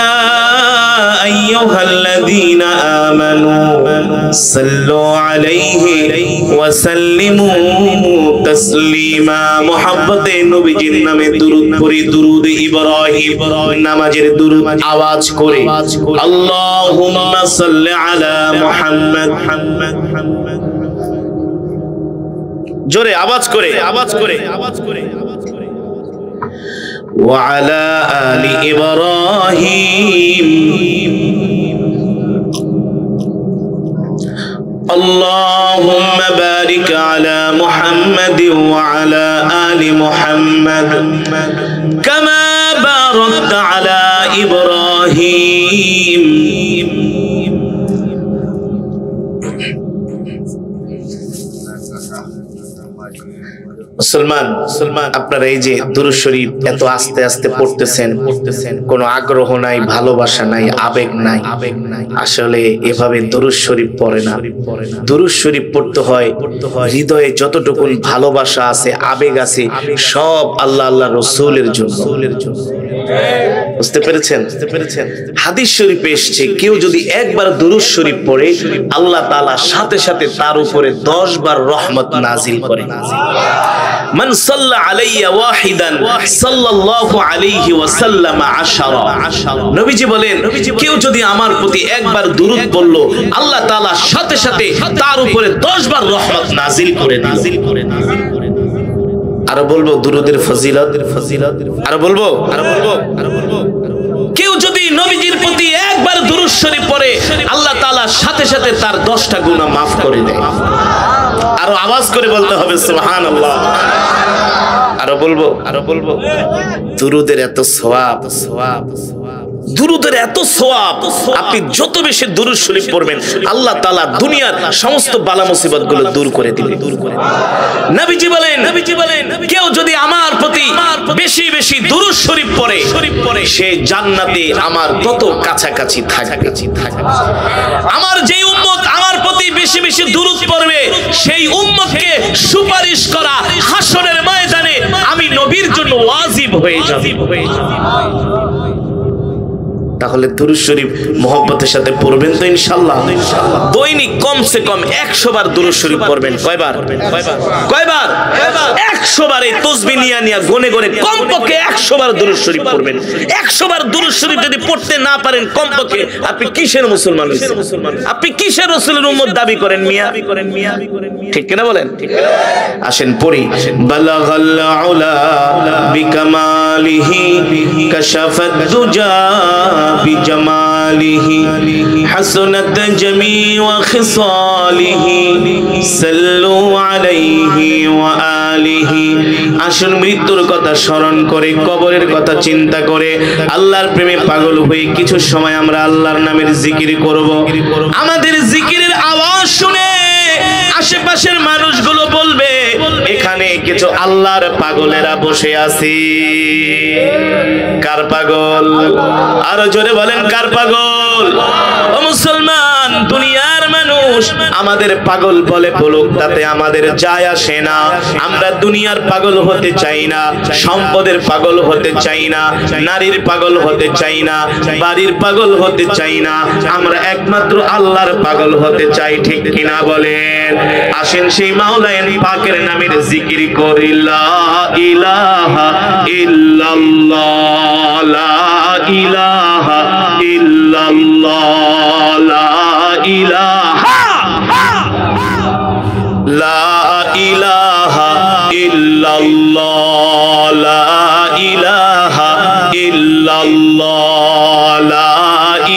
أيها الذين آمنوا صلوا عليه وسلموا تسليما محبت نبي نامে দুরূদ পড়ি দুরূদ ইব্রাহিম নামাজের দুরূদ আওয়াজ করে আল্লাহুম্মা সাল্লি আলা মুহাম্মদ জোরে আওয়াজ করে وعلى آل إبراهيم اللهم بارك على محمد وعلى آل محمد كما باركت على إبراهيم মুসলমান আপনারা এই যে দুরূদ শরীফ এত আস্তে আস্তে পড়তেছেন, কোনো আগ্রহ নাই, ভালোবাসা নাই, আবেগ নাই। আসলে এভাবে দুরূদ শরীফ পড়ে না। দুরূদ শরীফ পড়তে হয় হৃদয়ে যতটুকু ভালোবাসা আছে, আবেগ আছে, সব আল্লাহ আল্লাহ রাসূলের জন্য। বুঝতে পেরেছেন? হাদিস শরীফে এসেছে কেউ যদি একবার দুরূদ শরীফ পড়ে আল্লাহ তাআলা সাথে সাথে তার উপরে 10 বার রহমত নাজিল করে। মান সাল্লা আলাইয়া ওয়াহিদান সাল্লাল্লাহু আলাইহি ওয়াসাল্লাম 10। নবীজি বলেন কেউ যদি আমার প্রতি একবার দুরূদ বলল আল্লাহ তাআলা সাথে সাথে তার উপরে 10 বার রহমত নাজিল করে দিল। আর বলবো দুরূদের ফজিলত, আর বলবো কেউ যদি নবীজির প্রতি একবার দুরূদ শরীফ পড়ে আল্লাহ তাআলা সাথে সাথে তার 10টা গুনাহ maaf করে দেয়। আরো আওয়াজ করে বলতে হবে সুবহানাল্লাহ। আরো বলবো দুরূদের এত সওয়াব, দুরূদের এত সওয়াব, আপনি যত বেশি দুরূদ শরীফ পড়বেন আল্লাহ তাআলা দুনিয়ার সমস্ত বালা মুসিবত গুলো দূর করে দিবেন। নবীজি বলেন কেউ যদি আমার প্রতি বেশি বেশি দুরূদ শরীফ পড়ে সে জান্নাতে আমার তত কাছাকাছি থাকবে। আমার যেই উম্মত আমার প্রতি বেশি বেশি দুরূদ পড়বে সেই উম্মতকে সুপারিশ করা হাসরের ময়দানে আমি নবীর জন্য ওয়াজিব হয়ে যাবে। তাহলে দুরূদ শরীফ মোহব্বতের সাথে পড়বেন তো ইনশাআল্লাহ। দৈনিক কমসে কম 100 বার দুরূদ শরীফ পড়বেন। কয়বার? 100 বার। এই তাসবিহ নিয়া গনে কমপক্ষে 100 বার দুরূদ শরীফ পড়বেন। 100 বার দুরূদ শরীফ যদি পড়তে না পারেন কমপক্ষে আপনি কিসের মুসলমান হইছেন? আপনি কিসের রাসূলের উম্মত দাবি করেন মিয়া? ঠিক কিনা বলেন? আসেন পড়ি। বালাগাল উলা বিকামালিহি কাশাফাদ দুজা بجماله حسنت جميع خصاله صلوا عليه وآله। আসুন মৃত্যুর কথা স্মরণ করে কবরের কথা চিন্তা করে আল্লাহর প্রেমে পাগল হয়ে কিছু সময় আমরা আল্লাহর নামের জিকির করব। আমাদের জিকিরের আওয়াজ শুনে আশেপাশের মানুষগুলো বলবে এখানে কিছু আল্লাহর পাগলেরা বসে আছে। কার পাগল? আরো জোরে বলেন কার পাগল? ও মুসলমান, দুনিয়ার মানুষ আমাদের পাগল বলে বলুক, তাতে আমাদের যায় আসে না। আমরা দুনিয়ার পাগল হতে চাই না, সম্পদের পাগল হতে চাই না, নারীর পাগল হতে চাই না, বাড়ির পাগল হতে চাই না। আমরা একমাত্র আল্লাহর পাগল হতে চাই। ঠিক কিনা বলেন? আসেন সেই মাওলানা পাকের নামের জিকির করি। লা ইলাহা ইল্লাল্লাহ, লা ইলাহা ইল্লাল্লাহ, লা ইলাহা, লা ইলাহা ইল্লাল্লাহ, লা ইলাহা ইল্লাল্লাহ, লা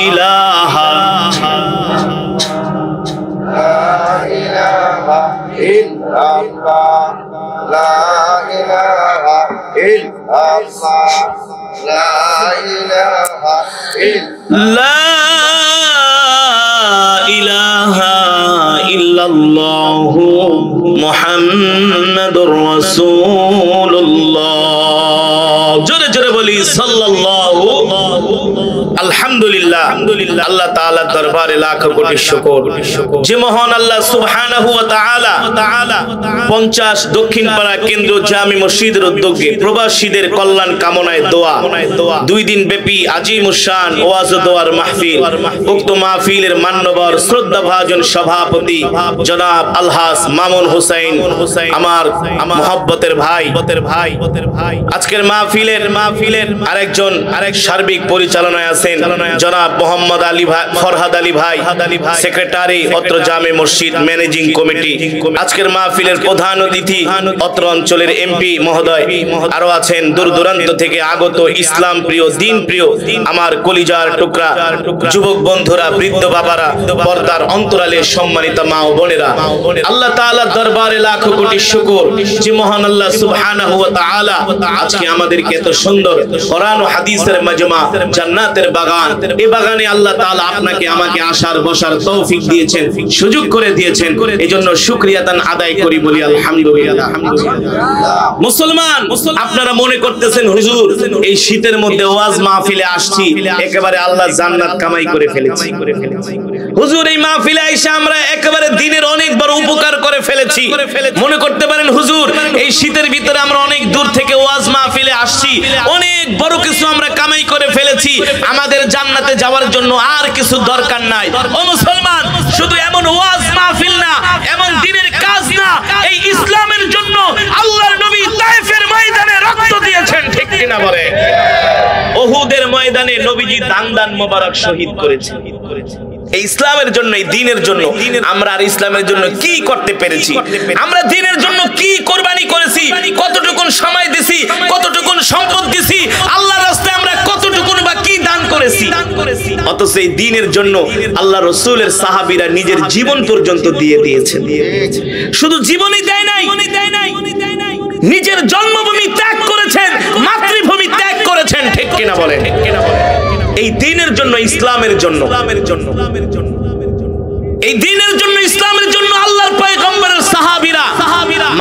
ইলাহা illallah, la ilaha illallah, la ilaha লা ইলাহা ইল্লাল্লাহু মুহাম্মাদুর রাসূলুল্লাহ। জোরে জোরে বলি সাল্লাল্লাহু। আলহামদুলিল্লাহ। আল্লাহ তাআলার দরবারে লাখ কোটি শুকর যে মহান আল্লাহ সুবহানাহু ওয়া তাআলা 50 দক্ষিণ পাড়া কেন্দ্র জামি মসজিদের উদ্যোগে প্রবাসীদের কল্যাণ কামনায় দোয়া 2 দিন ব্যাপী আজিমুশ শান ওয়াজ ও দোয়ার মাহফিল। উক্ত মাহফিলের মান্যবর শ্রদ্ধাভাজন সভাপতি জনাব আলহাজ মামুন হুসাইন, আমার মুহাব্বতের ভাই। আজকের মাহফিলের আরেক সার্বিক পরিচালনায় আছেন জনাব মোহাম্মদ আলী ভাই, ফরহাদ আলী ভাই, সেক্রেটারি অত্র জামে মসজিদ ম্যানেজিং কমিটি। আজকের মাহফিলের প্রধান অতিথি অত্র অঞ্চলের এমপি মহোদয়। আরো আছেন দূর দূরান্ত থেকে আগত ইসলাম প্রিয়, দিন প্রিয় আমার কলিজার টুকরা যুবক বন্ধুরা, বৃদ্ধ বাবারা, পর্দার অন্তরালে সম্মানিত মা ও বোনেরা। আল্লাহ তাআলার দরবারে লাখ কোটি শুকর যে মহান আল্লাহ সুবহানাহু ওয়া তাআলা আজকে আমাদেরকে এত সুন্দর কোরআন ও হাদিসের মাজমা, জান্নাতের বাগান, এই বাগানে আল্লাহ তাআলা আপনাকে আমাকে আসার বসার তৌফিক দিয়েছেন, সুযোগ করে দিয়েছেন। এজন্য শুকরিয়াতান আদায় করি, বলি আলহামদুলিল্লাহ। মুসলমান, আপনারা মনে করতেছেন হুজুর এই শীতের মধ্যে ওয়াজ মাহফিলে আসছি, একেবারে আল্লাহ জান্নাত কামাই করে ফেলেছি। হুজুর এই মাহফিলে আইসা আমরা একেবারে দিনের অনেক বড় উপকার করে ফেলেছি। মনে করতে পারেন হুজুর এই শীতের ভিতরে আমরা অনেক দূর থেকে ওয়াজ মাহফিলে আসছি, অনেক বড় কিছু আমরা কামাই করে ফেলেছি, আমাদের জান্নাতে যাওয়ার জন্য আর কিছু দরকার নাই। ও মুসলমান, শুধু এমন ওয়াজ মাহফিল না, এমন দিনের কাজ না, এই ইসলামের জন্য আল্লাহর নবী নবীজি দান দান মোবারক শহীদ করেছে। এই ইসলামের জন্য, এই দ্বীনের জন্য আমরা আর ইসলামের জন্য কি করতে পেরেছি? আমরা দ্বীনের জন্য কি কোরবানি করেছি? কতটুকুন সময় দিছি? কতটুকুন সম্পদ দিছি? আল্লাহর রাস্তায় আমরা কতটুকুন বা কি দান করেছি? অথচ এই দ্বীনের জন্য আল্লাহ রাসূলের সাহাবীরা নিজের জীবন পর্যন্ত দিয়ে দিয়েছেন। শুধু জীবনই দেয় নাই, নিজের জন্মভূমি ত্যাগ করেছেন, মাতৃভূমি ত্যাগ করেছেন। ঠিক কিনা বলেন? এই দ্বীনের জন্য, ইসলামের জন্য, এই দ্বীনের জন্য, ইসলামের জন্য আল্লাহর পয়গম্বরের সাহাবীরা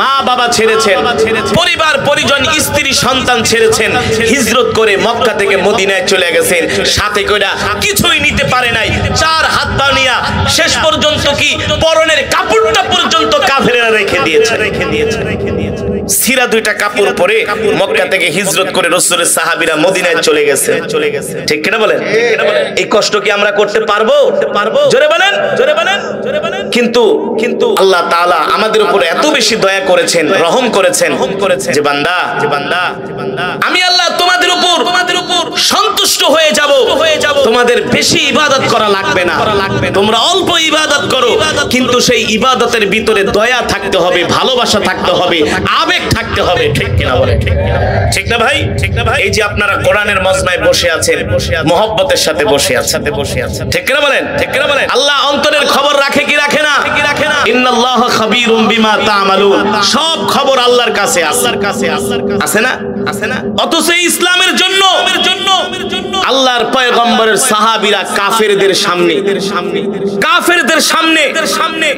মা বাবা ছেড়েছেন, পরিবার পরিজন স্ত্রী সন্তান ছেড়েছেন, হিজরত করে মক্কা থেকে মদিনায় চলে গেছেন। সাথে কইরা কিছুই নিতে পারে নাই, চার হাত পা নিয়া শেষ পর্যন্ত কি পরনের কাপড়টা পর্যন্ত কাফেররা রেখে দিয়েছে। সিরা দুইটা কাপড় পরে মক্কা থেকে হিজরত করে রাসূলের সাহাবীরা মদিনায় চলে গেছে। ঠিক কিনা বলেন? এই কষ্ট কি আমরা করতে পারবো? জোরে বলেন, জোরে বলেন, জোরে বলেন। কিন্তু আল্লাহ তাআলা আমাদের উপর এত বেশি দয়া করেছেন, রহম করেছেন যে বান্দা, আমি আল্লাহ তোমাদের উপর সন্তুষ্ট হয়ে যাব, তোমাদের বেশি ইবাদত করা লাগবে না, তোমরা অল্প ইবাদত করো, কিন্তু সেই ইবাদতের ভিতরে দয়া থাকতে হবে, ভালোবাসা থাকতে হবে, আবেগ থাকতে হবে। ঠিক কিনা বলেন? ঠিক না ভাই? ঠিক না ভাই? এই যে আপনারা কোরআনের মজমায় বসে আছেন, মহব্বতের সাথে বসে আছেন, ঠিক কিনা বলেন? ঠিক কিনা বলেন? আল্লাহ অন্তরের খবর রাখে কি রাখে না? ইন্নাল্লাহা খাবীরুম বিমা তা'মালুন। সব খবর আল্লাহর কাছে আছে, আছে না? আছে না? অথচ ইসলামের জন্য আল্লাহর পয়গম্বরের সাহাবীরা কাফেরদের সামনে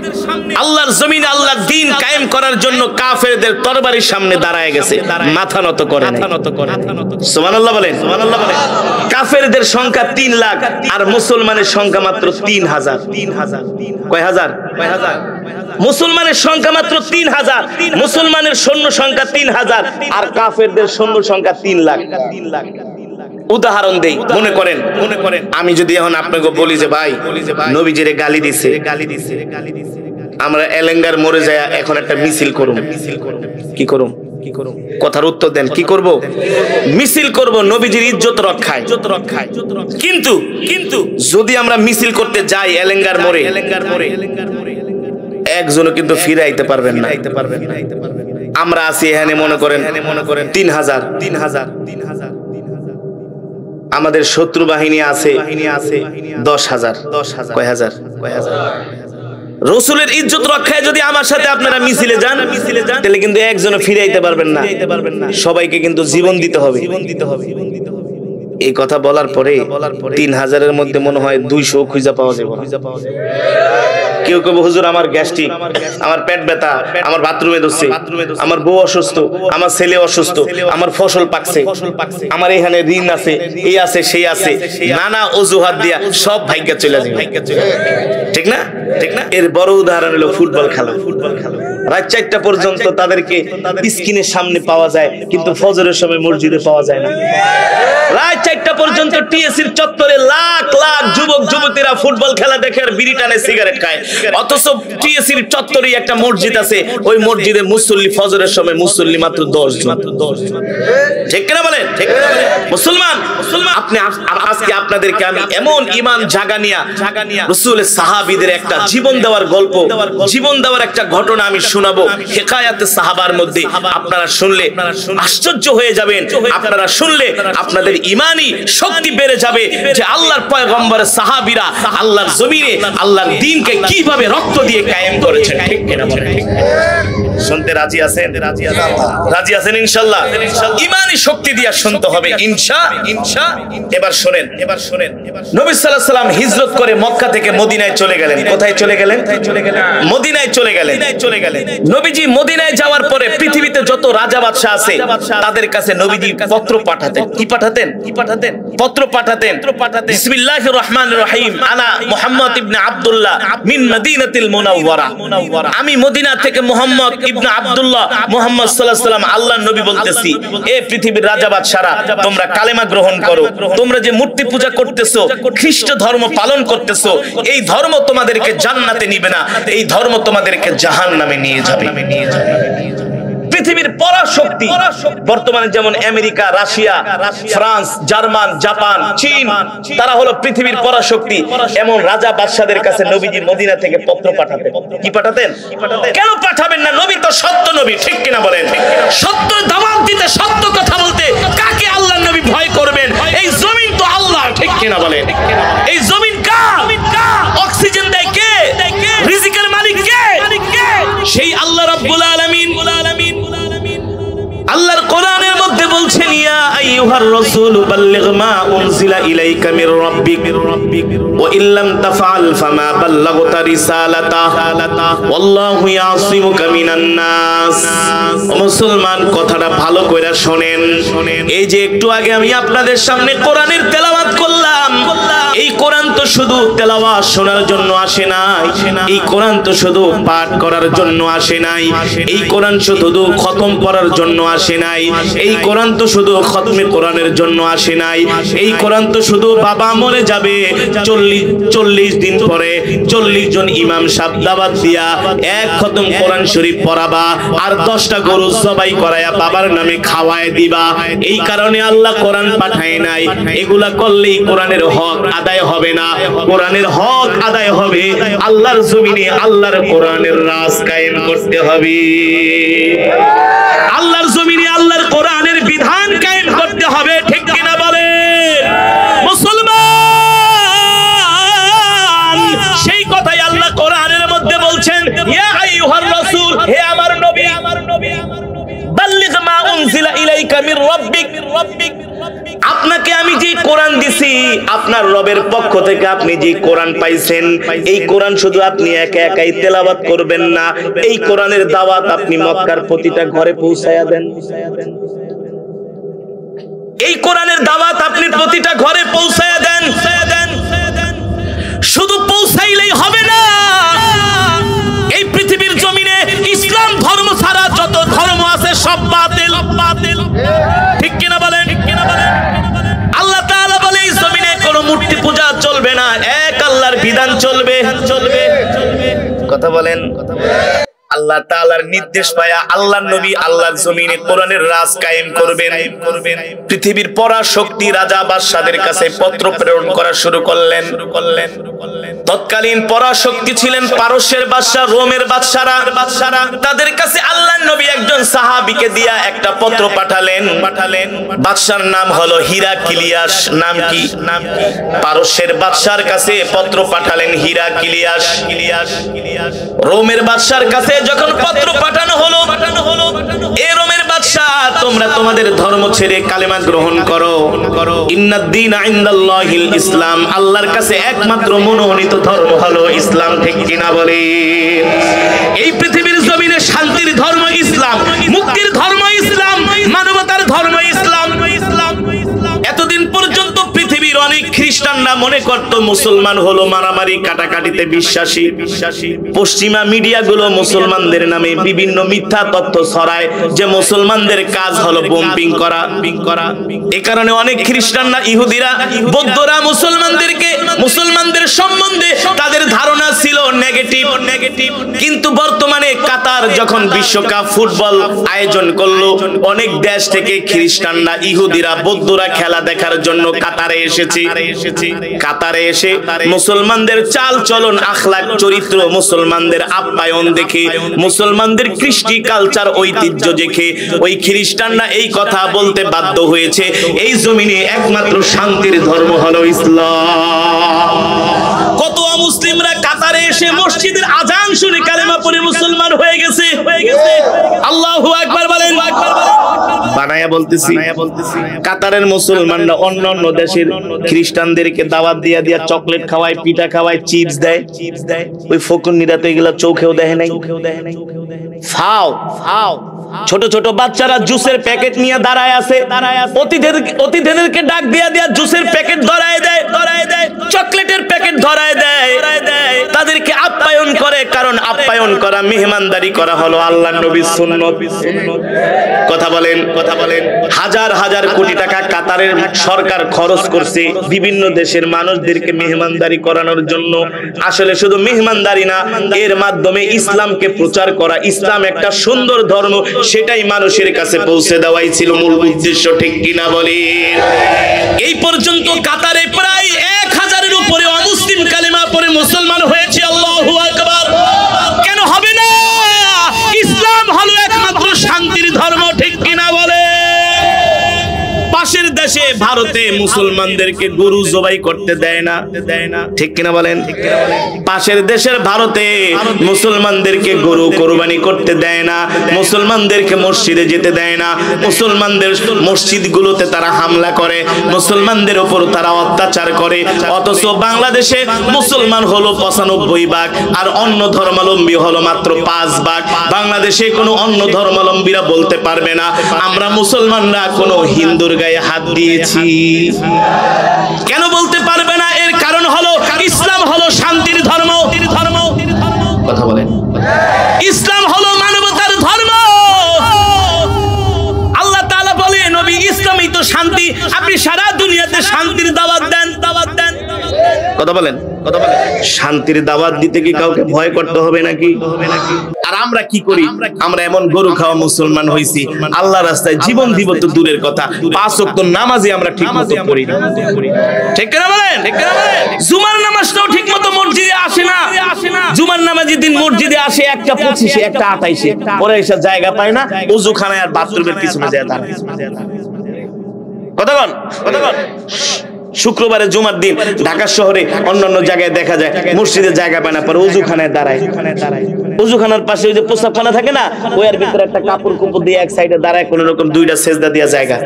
আল্লাহর জমিনে আল্লাহর দ্বীন কায়েম করার জন্য কাফেরদের তরবারির সামনে দাঁড়ায় গেছে, মাথা নত করে নাই। সুবহানাল্লাহ বলেন, সুবহানাল্লাহ বলেন। কাফেরদের সংখ্যা 3 লাখ আর মুসলমানের সংখ্যা মাত্র 3000। কয় হাজার? মুসলমানের সংখ্যা মাত্র 3000, মুসলমানের সৈন্য সংখ্যা 3000 আর কাফেরদের সৈন্য সংখ্যা 3 লাখ। উদাহরণ দেই, মনে করেন আমি যদি এখন আপনাকে বলি যে ভাই নবীজিরে গালি দিছে, আমরা এলেঙ্গার মোড়ে যায় এখন একটা মিছিল করুম, কি করুম? কথার উত্তর দেন, কি করব? মিছিল করব নবীজির ইজ্জত রক্ষায়। কিন্তু যদি আমরা মিছিল করতে যাই এলেঙ্গার মোড়ে, একজনও কিন্তু ফিরে আইতে পারবেন না। আমরা আছি এখানে মনে করেন 3000, আমাদের শত্রু বাহিনী আছে 10,000। কয় হাজার? রাসূলের ইজ্জত রক্ষায় যদি আমার সাথে আপনারা মিছিলে যান, তাহলে কিন্তু একজনও ফিরে আইতে পারবেন না, সবাইকে কিন্তু জীবন দিতে হবে। এই কথা বলার পরে 3000-এর মধ্যে মনে হয় 200 খুঁজে পাওয়া যাবে। কেউ কেউ হুজুর আমার গ্যাস্ট্রিক, আমার পেট ব্যথা, আমার বাথরুমে ধরছে, আমার বউ অসুস্থ, আমার ছেলে অসুস্থ, আমার ফসল পাকছে, আমার এখানে ঋণ আছে, এই আছে সেই আছে, নানা অজুহাত দিয়া সব ভাগ্যে চলে যাবে। ঠিক না? ঠিক না? এর বড় উদাহরণ হলো ফুটবল খেলা। রাত 4টা পর্যন্ত তাদেরকে স্ক্রিনের সামনে পাওয়া যায়, কিন্তু ফজরের সময় মসজিদে পাওয়া যায় না। রাত 4টা পর্যন্ত টিএসসির চত্বরে লাখ লাখ যুবক যুবতীরা ফুটবল খেলা দেখে আর বিড়ি টানে, সিগারেট খায়। অথচ টিএসসির চত্বরে একটা মসজিদ আছে, ওই মসজিদে মুসল্লি ফজরের সময় মুসল্লি মাত্র 10 জন। ঠিক কিনা বলেন? ঠিক মুসলমান, আপনি আজকে আপনাদেরকে আমি এমন ঈমান জাগানিয়া রাসূলের সাহাবীদের একটা জীবন দেওয়ার গল্প, জীবন দেওয়ার একটা ঘটনা আমি শোনাবো হিকায়াতে সাহাবার মধ্যে। আপনারা শুনলে আশ্চর্য হয়ে যাবেন, আপনারা শুনলে আপনাদের ঈমানি শক্তি বেড়ে যাবে যে আল্লাহর পয়গম্বরের সাহাবীরা আল্লাহর জমিনে আল্লাহর দ্বীনকে কিভাবে রক্ত দিয়ে কায়েম করেছেন। ঠিক কিনা বলেন? শুনতে রাজি আছেন? রাজি আছেন ইনশাআল্লাহ? ঈমানি শক্তি দিয়ে শুনতে হবে ইনশাআল্লাহ। এবার শুনেন, নবী সাল্লাল্লাহু আলাইহি সাল্লাম হিজরত করে মক্কা থেকে মদিনায় চলে গেলেন। কোথায় চলে গেলেন? মদিনায় চলে গেলেন। নবীজি মদিনায় যাওয়ার পরে পৃথিবীতে যত রাজা বাদশা আছে তাদের কাছে নবীজি পত্র পাঠাতেন। কি পাঠাতেন? পত্র পাঠাতেন। বিসমিল্লাহির রহমানির রহিম, আনা মুহাম্মদ ইবনে আব্দুল্লাহ মিন মদিনাতিল মুনাওয়ারা। আমি মদিনা থেকে মুহাম্মদ ইবনে আব্দুল্লাহ মুহাম্মদ সাল্লাল্লাহু আলাইহি সাল্লাম আল্লাহর নবী বলতেছি, এ পৃথিবীর রাজা বাদশারা তোমরা কালেমা গ্রহণ করো। তোমরা যে মূর্তি পূজা করতেছো, খ্রিস্ট ধর্ম পালন করতেছো, এই ধর্ম তোমাদেরকে জান্নাতে নিবে না, এই ধর্ম তোমাদেরকে জাহান্নামে নিয়ে যাবে। পৃথিবীর পরাশক্তি। বর্তমানে যেমন America, Russia, France, German, Japan, চীন, তারা হলো পৃথিবীর পরাশক্তি। এমন রাজা বাদশাদের কাছে নবীজি মদিনা থেকে পত্র পাঠাতেন। কি পাঠাতেন? কেন পাঠাবেন না? নবী তো সত্য নবী, ঠিক কিনা বলেন? সত্য দাওয়াত দিতে, সত্য কথা বলতে কাকে আল্লাহর নবী ভয় করবেন? এই জমিন তো আল্লাহ, ঠিক কিনা বলেন? এই জমিন কার? অক্সিজেন দেয় কে? রিজিকের মালিক কে? সেই আল্লাহ রাব্বুল আলামিন। আল্লাহর কোরআনের মধ্যে বলছেন, ইয়া আইয়ুহার রাসূল বাল্লিগ মা উনজিলা ইলাইকা মির রাব্বিক ওয়া ইল্লাম তাফআল ফামা বাল্লাগতা রিসালাতা ওয়াল্লাহু ইয়াসিমুকা মিনান নাস। মুসলমান, কথাটা ভালো কইরা শুনেন। এই যে একটু আগে আমি আপনাদের সামনে কোরআনের তেলাওয়াত করলাম, এই কোরআন তো শুধু তেলাওয়াত শোনার জন্য আসে নাই, এই কোরআন তো শুধু পাঠ করার জন্য আসে নাই, এই কোরআন শুধু খতম করার জন্য আসে নাই, এই কোরআন তো শুধু খতমে কোরআনের জন্য আসে নাই, এই কোরআন তো শুধু বাবা মরে যাবে 40 দিন পরে 40 জন ইমাম সাহেব দাওয়াত দিয়া এক খতম কোরআন শরীফ পড়াবা আর 10টা গরু জবাই করায়া বাবার নামে খাওয়ায় দিবা। এই কারণে আল্লাহ কোরআন পাঠায় নাই। এগুলা করলেই কোরআনের হক আদায় হবে না। কোরআনের হক আদায় হবে আল্লাহর জমিনে আল্লাহর কোরআনের রাজ কায়েম করতে হবে। আল্লাহর জমিনে আল্লাহর কোরআনের বিধান কায়েম করতে হবে, ঠিক কিনা বলেন মুসলমান? সেই কথাই আল্লাহ কোরআনের মধ্যে বলছেন, ইয়া আইয়ুহার রাসূল, হে আমার নবী, বাল্লিগ মা উনজিলা ইলাইকা মির রাব্বিক। আপনাকে আমি যে কোরআন দিছি, আপনার রবের পক্ষ থেকে আপনি যে কোরআন পাইছেন, এই কোরআন শুধু আপনি একা একাই তেলাওয়াত করবেন না, এই কোরআনের দাওয়াত আপনি মক্কার প্রতিটা ঘরে পৌঁছায়া দেন। এই কোরআনের দাওয়াত আপনি প্রতিটা ঘরে পৌঁছায়া দেন। শুধু পৌঁছাইলেই হবে না, এই পৃথিবীর জমিনে ইসলাম ধর্ম ছাড়া যত ধর্ম আছে সব বাতিল, ঠিক কিনা বলেন? আল্লাহ তাআলা বলে, এই জমিনে কোনো মূর্তি পূজা চলবে না, এক আল্লাহর বিধান চলবে। কথা বলেন। আল্লাহ তাআলার নির্দেশ পায়া আল্লাহর নবী আল্লাহর জমিনে কোরআনের রাজ কায়েম করবেন। পৃথিবীর পরাশক্তি রাজা বাদশাদের কাছে পত্র প্রেরণ করা শুরু করলেন। তৎকালীন পরাশক্তি ছিলেন পারস্যের বাদশা, রোমের বাদশারা। তাদের কাছে আল্লাহর নবী একজন সাহাবীকে দিয়া একটা পত্র পাঠালেন। বাদশার নাম হলো হিরাক্লিয়াস। নাম কি? পারস্যের বাদশার কাছে পত্র পাঠালেন হিরাক্লিয়াস। রোমের বাদশার কাছে যখন পত্র পাঠানো হলো, এ রোমের বাদশা, তোমরা তোমাদের ধর্ম ছেড়ে কালেমা গ্রহণ করো। ইন্নাদ-দীনা ইনদাল্লাহিল ইসলাম, আল্লাহর কাছে একমাত্র মনোনীত ধর্ম হলো ইসলাম, ঠিক কিনা বলে? এই পৃথিবীর জমিনে শান্তির ধর্ম ইসলাম, মুক্তির ধর্ম ইসলাম, মানবতার ধর্ম ইসলাম। এতদিন পর্যন্ত পৃথিবীর অনেক খ্রিস্টানরা মনে করত মুসলমান হলো মারামারি কাটাকাটিতে বিশ্বাসী। পশ্চিমা মিডিয়াগুলো মুসলমানদের নামে বিভিন্ন মিথ্যা তথ্য ছড়ায় যে মুসলমানদের কাজ হলো বোম্বিং করা। এ কারণে অনেক খ্রিস্টানরা, ইহুদিরা, বৌদ্ধরা মুসলমানদের সম্বন্ধে তাদের ধারণা ছিল নেগেটিভ। কিন্তু বর্তমানে কাতার যখন বিশ্বকাপ ফুটবল আয়োজন করলো, অনেক দেশ থেকে খ্রিস্টানরা, ইহুদিরা, বৌদ্ধরা খেলা দেখার জন্য কাতারে এসেছে। কাতারে এসে মুসলমানদের চাল চলন, আখলাক, চরিত্র, মুসলমানদের আপ্যায়ন দেখে, মুসলমানদের কৃষ্টি কালচার ঐতিহ্য দেখে ওই খ্রিস্টানরা এই কথা বলতে বাধ্য হয়েছে, এই জমিনে একমাত্র শান্তির ধর্ম হলো ইসলাম। কত মুসলিমরা কাতারে এসে মসজিদের আজান শুনে কালেমা পড়ে মুসলমান হয়ে গেছে। আল্লাহু আকবার বলেন। বানায়া বলতেছি, কাতারের মুসলমানরা অন্য দেশের খ্রিস্টানদেরকে দাওয়াত দিয়া চকলেট খাওয়ায়, পিঠা খাওয়ায়, চিপস দেয়। ওই ফকুন্নিরা তো এগুলা চোখেও দেখে নাই। ফাও ছোট ছোট বাচ্চারা জুসের প্যাকেট নিয়ে দাঁড়ায় আছে, অতিথিদেরকে ডাক দিয়া জুসের প্যাকেট ধরায় দেয়, চকলেটের প্যাকেট ধরায় দেয়, তাদেরকে আপ্যায়ন করে। কারণ আপ্যায়ন করা, মেহমানদারি করা হলো আল্লাহর নবীর সুন্নত। কথা বলেন হাজার হাজার কোটি টাকা কাতারের সরকার খরচ করছে বিভিন্ন দেশের মানুষদেরকে মেহমানদারি করানোর জন্য। আসলে শুধু মেহমানদারি না, এর মাধ্যমে ইসলামকে প্রচার করা, ইসলাম একটা সুন্দর ধর্ম, সেটাই মানুষের কাছে পৌঁছে দেওয়াই ছিল মূল উদ্দেশ্য, ঠিক কিনা বলেন? এই পর্যন্ত কাতারে প্রায় 1000-এর উপরে অমুসলিম কালেমা পড়ে মুসলমান হয়েছে। আল্লাহু আকবার। কেন হবে না? ইসলাম হলো একমাত্র শান্তির ধর্ম, ঠিক কিনা বলে? পাশের দেশে ভারতে মুসলমানদেরকে গরু জবাই করতে দেয় না, ঠিক কিনা বলেন? পাশের দেশের ভারতে মুসলমানদেরকে গরু কোরবানি করতে দেয় না, মুসলমানদেরকে মসজিদে যেতে দেয় না, মুসলমানদের মসজিদগুলোতে তারা হামলা করে, মুসলমানদের উপর তারা অত্যাচার করে। অথচ বাংলাদেশে মুসলমান হলো 95 ভাগ আর অন্য ধর্মাবলম্বী হলো মাত্র 5 ভাগ। বাংলাদেশে কোনো অন্য ধর্মাবলম্বীরা বলতে পারবে না আমরা মুসলমানরা কোনো হিন্দুর গায়ে হাত দিয়েছি। কেন বলতে পারবে না? এর কারণ হলো ইসলাম হলো শান্তির ধর্ম। কথা বলেন, ইসলাম হলো মানবতার ধর্ম। আল্লাহ তাআলা বলে, নবী ইসলামই তো শান্তি, আপনি সারা দুনিয়াতে শান্তির দাওয়াত দেন। কথা বলেন, শান্তির দাওয়াত দিতে কি কাউকে ভয় করতে হবে নাকি? আর আমরা কি করি? আমরা এমন গরু খাওয়া মুসলমান হইছি, আল্লাহর রাস্তায় জীবন দিব তো দূরের কথা, 5 ওয়াক্ত নামাজই আমরা ঠিকমতো পড়ি না, ঠিক কিনা বলেন? জুমার নামাজটাও ঠিকমতো মসজিদে আসে না। জুমার নামাজের দিন মসজিদে আসে 1টা 25-এ, 1টা 28-এ, পরে এসে জায়গা পায় না, ওযুখানায় আর বাথরুমের পিছনে যায় দাঁড়ায়। কতক্ষণ শুক্রবারে জুমার দিন ঢাকা শহরে অন্যান্য জায়গায় দেখা যায় মসজিদে জায়গা পায় না, পরে ওযুখানায় দাঁড়ায়। ওযুখানার পাশে ওই যে প্রস্রাবখানা থাকে না, ওই এর ভিতরে একটা কাপড় দিয়ে এক সাইডে দাঁড়ায়, কোন রকম 2টা সেজদা দিয়া জায়গা।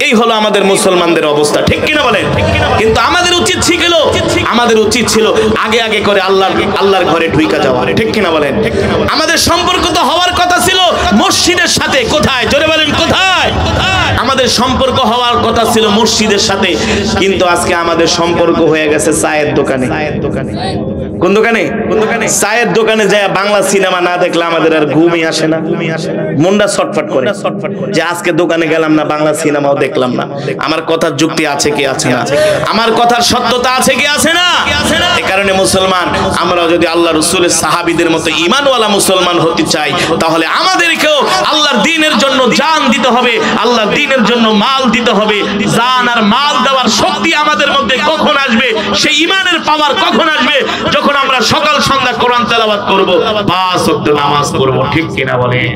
এই হলো আমাদের মুসলমানদের অবস্থা, ঠিক কিনা বলেন? কিন্তু আমাদের উচিত ছিল আগে আগে করে আল্লাহর ঘরে ঢুইকা যাওয়া, ঠিক কিনা বলেন? আমাদের সম্পর্ক তো হওয়ার কথা ছিল মসজিদের সাথে। কোথায়? জোরে বলেন, কোথায়? আমাদের সম্পর্ক হওয়ার কথা ছিল মসজিদের সাথে, কিন্তু আজকে আমাদের সম্পর্ক হয়ে গেছে চায়ের দোকানে। কোন দোকানে? চায়ের দোকানে যায় বাংলা সিনেমা না দেখলে আমাদের আর ঘুমই আসে না, মনটা ছটফট করে যে আজকে দোকানে গেলাম না, বাংলা সিনেমাও দেখলাম না। আমার কথার যুক্তি আছে কি আছে না? আমার কথার সত্যতা আছে কি আছে না? এই কারণে মুসলমান, আমরা যদি আল্লাহ রাসূলের সাহাবীদের মতো ঈমানওয়ালা মুসলমান হতে চাই, তাহলে আমাদেরকেও আল্লাহর দ্বীনের জন্য জান দিতে হবে, আল্লাহর দ্বীনের জন্য মাল দিতে হবে। জান আর মাল দেওয়ার শক্তি আমাদের মধ্যে কখন আসবে? সেই ঈমানের পাওয়ার কখন আসবে? যখন আমরা সকাল সন্ধ্যা কোরআন তেলাওয়াত করব, 5 ওয়াক্ত নামাজ পড়ব, ঠিক কিনা বলেন?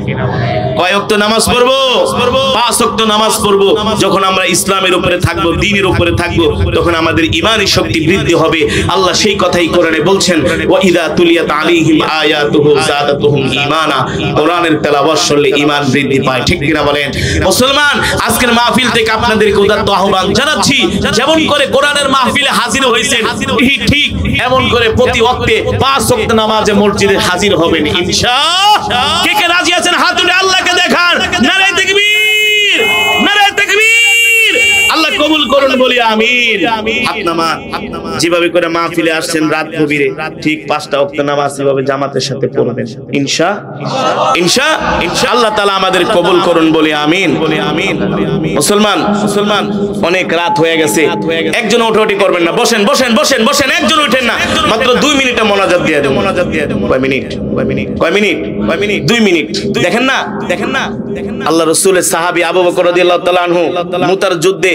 কয় ওয়াক্ত নামাজ পড়ব? 5 ওয়াক্ত নামাজ পড়ব। যখন আমরা ইসলামের উপরে থাকব, দ্বীনের উপরে থাকব, তখন আমাদের ঈমানী শক্তি বৃদ্ধি হবে। আল্লাহ সেই কথাই কোরআনে বলছেন, ওয়া ইযা তুলিয়াত আলাইহিম আয়াতুহু যাদাতুহুম ঈমানা। কোরআনের তেলাওয়াত করলে ঈমান বৃদ্ধি পায়, ঠিক কিনা বলেন? মুসলমান, আজকের মাহফিল থেকে আপনাদেরকে উদাত্ত আহ্বান জানাচ্ছি, যেমন করে কোরআনের মাহফিলে হাজির হয়েছেন, ঠিক এমন করে প্রতি ওয়াক্তে 5 ওয়াক্ত নামাজে মসজিদে হাজির হবেন ইনশাআল্লাহ। কে রাজি আছেন? হাত তুলে আল্লাহকে দেখান। নারে তাকবীর, নারে তাকবীর। আল্লাহ কবুল করুন, বলি আমিন। হাত নামান। যেভাবে করে মাহফিলে আসছেন রাত গভীরে, ঠিক 5টা ওয়াক্ত নামাজ এভাবে জামাতের সাথে পড়বেন ইনশাআল্লাহ। আল্লাহ তাআলা আমাদের কবুল করুন, বলি আমিন। মুসলমান, অনেক রাত হয়ে গেছে, একজন ওঠাউঠি করবেন না, বসেন। একজন উঠেন না, মাত্র 2 মিনিটে মোনাজাত দিয়ে দেব। কয় মিনিট? 2 মিনিট। দেখেন না আল্লাহ রাসূলের সাহাবী আবু বকর রাদিয়াল্লাহু তাআলা আনহু মুতার যুদ্ধে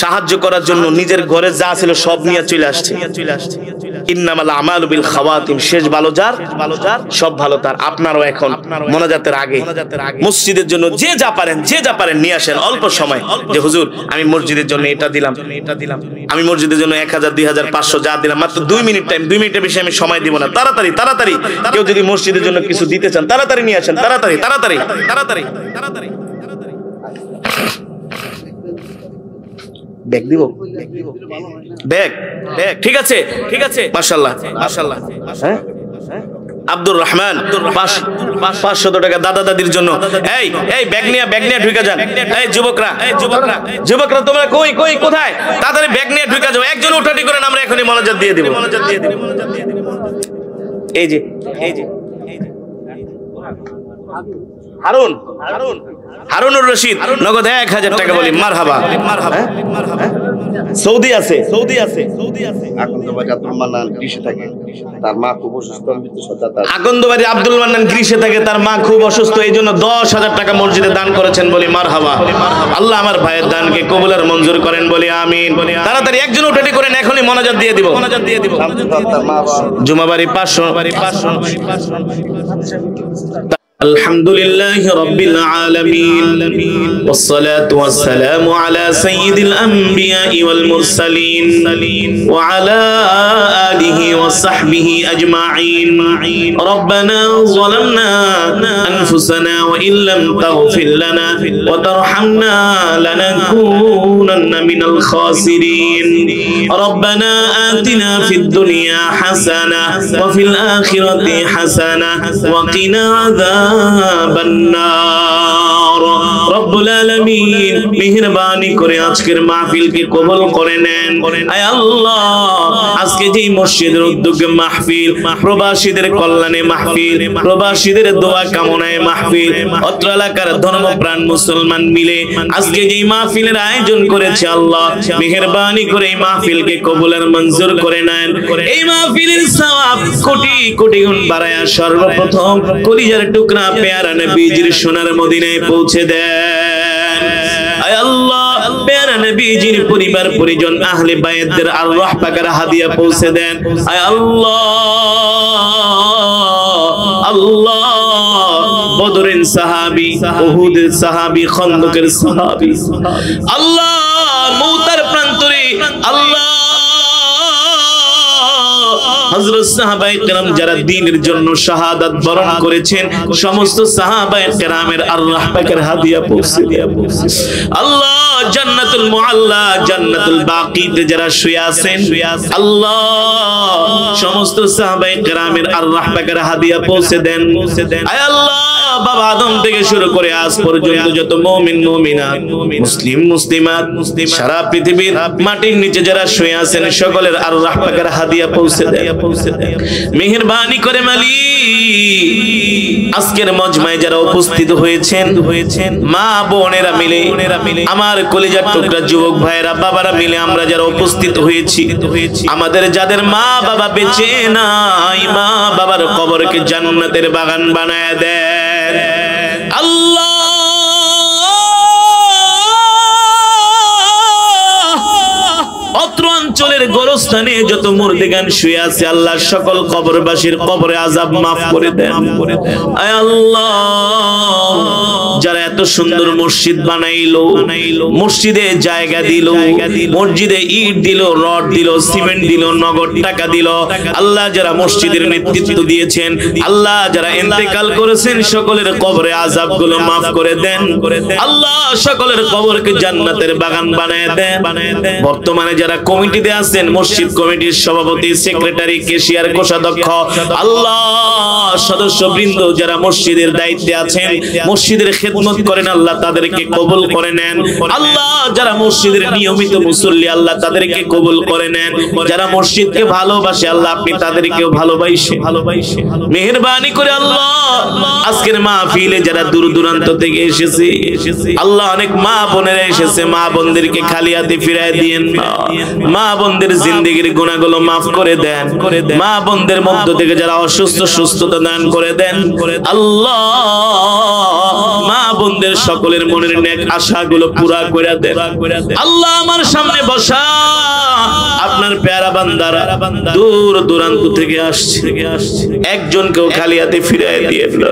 সাহায্য করার জন্য নিজের ঘরে যা ছিল সব নিয়ে চলে আসছে। ইন্নামাল আমালু বিল খাওয়াতিম, শেষ ভালো যার সব ভালো তার। আপনারও এখন মোনাজাতের আগে মসজিদের জন্য যে যা পারেন নিয়ে আসেন অল্প সময়, যে হুজুর আমি মসজিদের জন্য এটা দিলাম, আমি মসজিদের জন্য 1000, 2000, 500 যা দিলাম, মাত্র 2 মিনিট টাইম, 2 মিনিটের বেশি আমি সময় দিব না। তাড়াতাড়ি কেউ যদি মসজিদের জন্য কিছু দিতে চান, তাড়াতাড়ি নিয়ে আসেন, তাড়াতাড়ি। ব্যাগ দিব, ব্যাগ, ঠিক আছে। মাশাআল্লাহ। হ্যাঁ, আব্দুর রহমান 500 টাকা দাদা দাদির জন্য। এই ব্যাগ নিয়ে ঢুকে যান। এই যুবকরা তোমরা কই কোথায়? তাড়াতাড়ি ব্যাগ নিয়ে ঢুকে যাও। একজন উঠাটি করেন, আমরা এখনই মোনাজাত দিয়ে দেব। এই যে হারুন হারুনুর রশিদ নগদ 1000 টাকা বলি মারহাবা। সৌদি আছে আকন্দবাড়ি আব্দুল মান্নান গ্রিসে থাকে, তার মা খুব অসুস্থ, মৃত্যু সজ্জা। আকন্দবাড়ি আব্দুল মান্নান গ্রিসে থাকে, তার মা খুব অসুস্থ, এই জন্য 10,000 টাকা মসজিদে দান করেছেন বলি মারহাবা। আল্লাহ আমার ভাইয়ের দানকে কবুল আর মঞ্জুর করেন বলি আমিন। তাড়াতাড়ি একজন উঠে করেন, এখনই মোনাজাত দিয়ে দিব। জুমাবাড়ি 500। الحمد لله رب العالمين والصلاة والسلام على سيد الأنبياء والمرسلين وعلى آله وصحبه أجمعين ربنا ظلمنا أنفسنا وإن لم تغفر لنا وترحمنا لنكونن من الخاسرين ربنا آتنا في الدنيا حسنة وفي الآخرة حسنة وقنا عذاب النار রব্বুল আলামিন মেহেরবানি করে আজকের মাহফিলকে কবুল করে নেন। আয় আল্লাহ, আজকে যে মসজিদের উদ্যোগে মাহফিল, প্রবাসীদের কল্যাণে মাহফিল, প্রবাসীদের দোয়া কামনায় মাহফিল, অত্র এলাকার ধর্মপ্রাণ মুসলমান মিলে আজকে যে মাহফিলের আয়োজন করেছে, আল্লাহ মেহেরবানি করে এই মাহফিলকে কবুল আর মঞ্জুর করে নেন। এই মাহফিলের সওয়াব কোটি কোটি গুণ বাড়ায়া সর্বপ্রথম কলিজার টুকরা পেয়ারা নবীজির সোনার মদিনায় পৌঁছে দেন। আয় আল্লাহ, পেয়ারা নবীজির পরিবার পরিজন আহলে বায়াতদের আরওয়াহ পাকের হাদিয়া পৌঁছে দেন। আয় আল্লাহ, বদরের সাহাবী, উহুদের সাহাবী, খন্দকের সাহাবী, আল্লাহ মউতার প্রান্তরে আল্লাহ হযরত সাহাবায়ে কেরাম যারা দ্বীনের জন্য শাহাদাত বরণ করেছেন, সমস্ত সাহাবায়ে কেরামের আল্লাহ পাকের হাদিয়া পৌঁছে দিয়া আল্লাহ জান্নাতুল মুআল্লা, জান্নাতুল বাকিতে যারা শুয়ে আছেন, আল্লাহ সমস্ত সাহাবায়ে কেরামের আল্লাহ পাকের হাদিয়া পৌঁছে দেন। আয় আল্লাহ, বাবা আদম থেকে শুরু করে আজ পর্যন্ত যত মুমিন মুমিনাত, মুসলিম মুসলিমাত সারা পৃথিবীর মাটির নিচে যারা শুয়ে আছেন, সকলের আল্লাহ পাকের হাদিয়া পৌঁছে দেন। মেহেরবানি করে মালিক, আজকের মজমায় যারা উপস্থিত হয়েছেন, মা বোনেরা মিলে, আমার কলিজার টুকরা যুবক ভাইরা, বাবারা মিলে আমরা যারা উপস্থিত হয়েছি, আমাদের যাদের মা বাবা বেঁচে নাই, মা বাবার কবরকে জান্নাতের বাগান বানায় দেন আল্লাহ। অত্র অঞ্চলের গোরস্থানে যত মুর্দেগান শুয়ে আছে, আল্লাহ সকল কবরবাসীর কবরে আযাব মাফ করে দেন। আয় আল্লাহ, যারা এত সুন্দর মসজিদ বানাইলো, মসজিদে জায়গা দিল, মসজিদে ইট দিল, রড দিল, সিমেন্ট দিল, নগদ টাকা দিল, আল্লাহ যারা মসজিদের নেতৃত্ব দিয়েছেন, আল্লাহ যারা ইন্তেকাল করেছেন, সকলের কবরে আযাব গুলো মাফ করে দেন আল্লাহ। সকলের কবরকে জান্নাতের বাগান বানায় দেন। বর্তমানে যারা কমিটিতে আছেন, মসজিদ কমিটির সভাপতি, সেক্রেটারি, ক্যাশিয়ার, কোষাধ্যক্ষ, আল্লাহ সদস্যবৃন্দ যারা মসজিদের দায়িত্বে আছেন, মসজিদের খেদমত করেন, আল্লাহ তাদেরকে কবুল করে নেন। আল্লাহ যারা মসজিদের নিয়মিত মুসল্লি, আল্লাহ তাদেরকে কবুল করে নেন। যারা মসজিদকে ভালোবাসে, আল্লাহ আপনি তাদেরকেও ভালোবাসে মেহেরবানি করে আল্লাহ। আজকের মাহফিলে যারা দূর দূরান্ত থেকে এসেছে, আল্লাহ অনেক মা বোনেরা এসেছে, মা বোনদেরকে খালি হাতে ফিরায় দিয়েন না। মা বোনদের জিন্দেগির গুনাহগুলো মাফ করে দেন। মা বোনদের মধ্য থেকে যারা অসুস্থ, সুস্থতা দান করে দেন আল্লাহ। মা বোনদের সকলের মনের নেক আশাগুলো পুরা করে দেন আল্লাহ। আমার সামনে বসা আপনার প্যারা বান্দারা দূর দূরান্ত থেকে আসছে, একজনকেও খালি হাতে ফিরায় দিয়েন না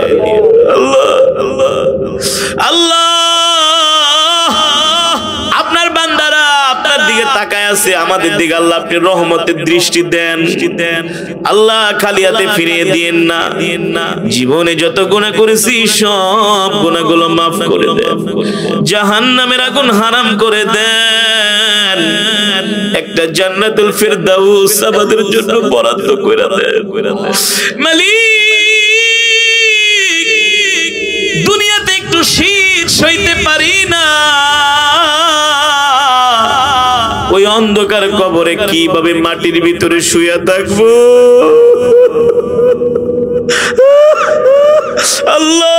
আল্লাহ। আল্লাহ আপনার বান্দারা আপনার দিকে তাকায় আছে, আমাদের দিকে আল্লাহ আপনি রহমতের দৃষ্টি দেন আল্লাহ। খালি হাতে ফিরিয়ে দিয়েন না। জীবনে যত গুনাহ করেছি সব গুনাহগুলো মাফ করে দেন। জাহান্নামের আগুন হারাম করে দেন। একটা জান্নাতুল ফিরদাউস আমাদের জন্য বরাদ্দ করে দেন মালিক। দুনিয়াতে একটু শীত সইতে পারি না, ওই অন্ধকার কবরে কিভাবে মাটির ভিতরে শুয়ে থাকবো আল্লাহ।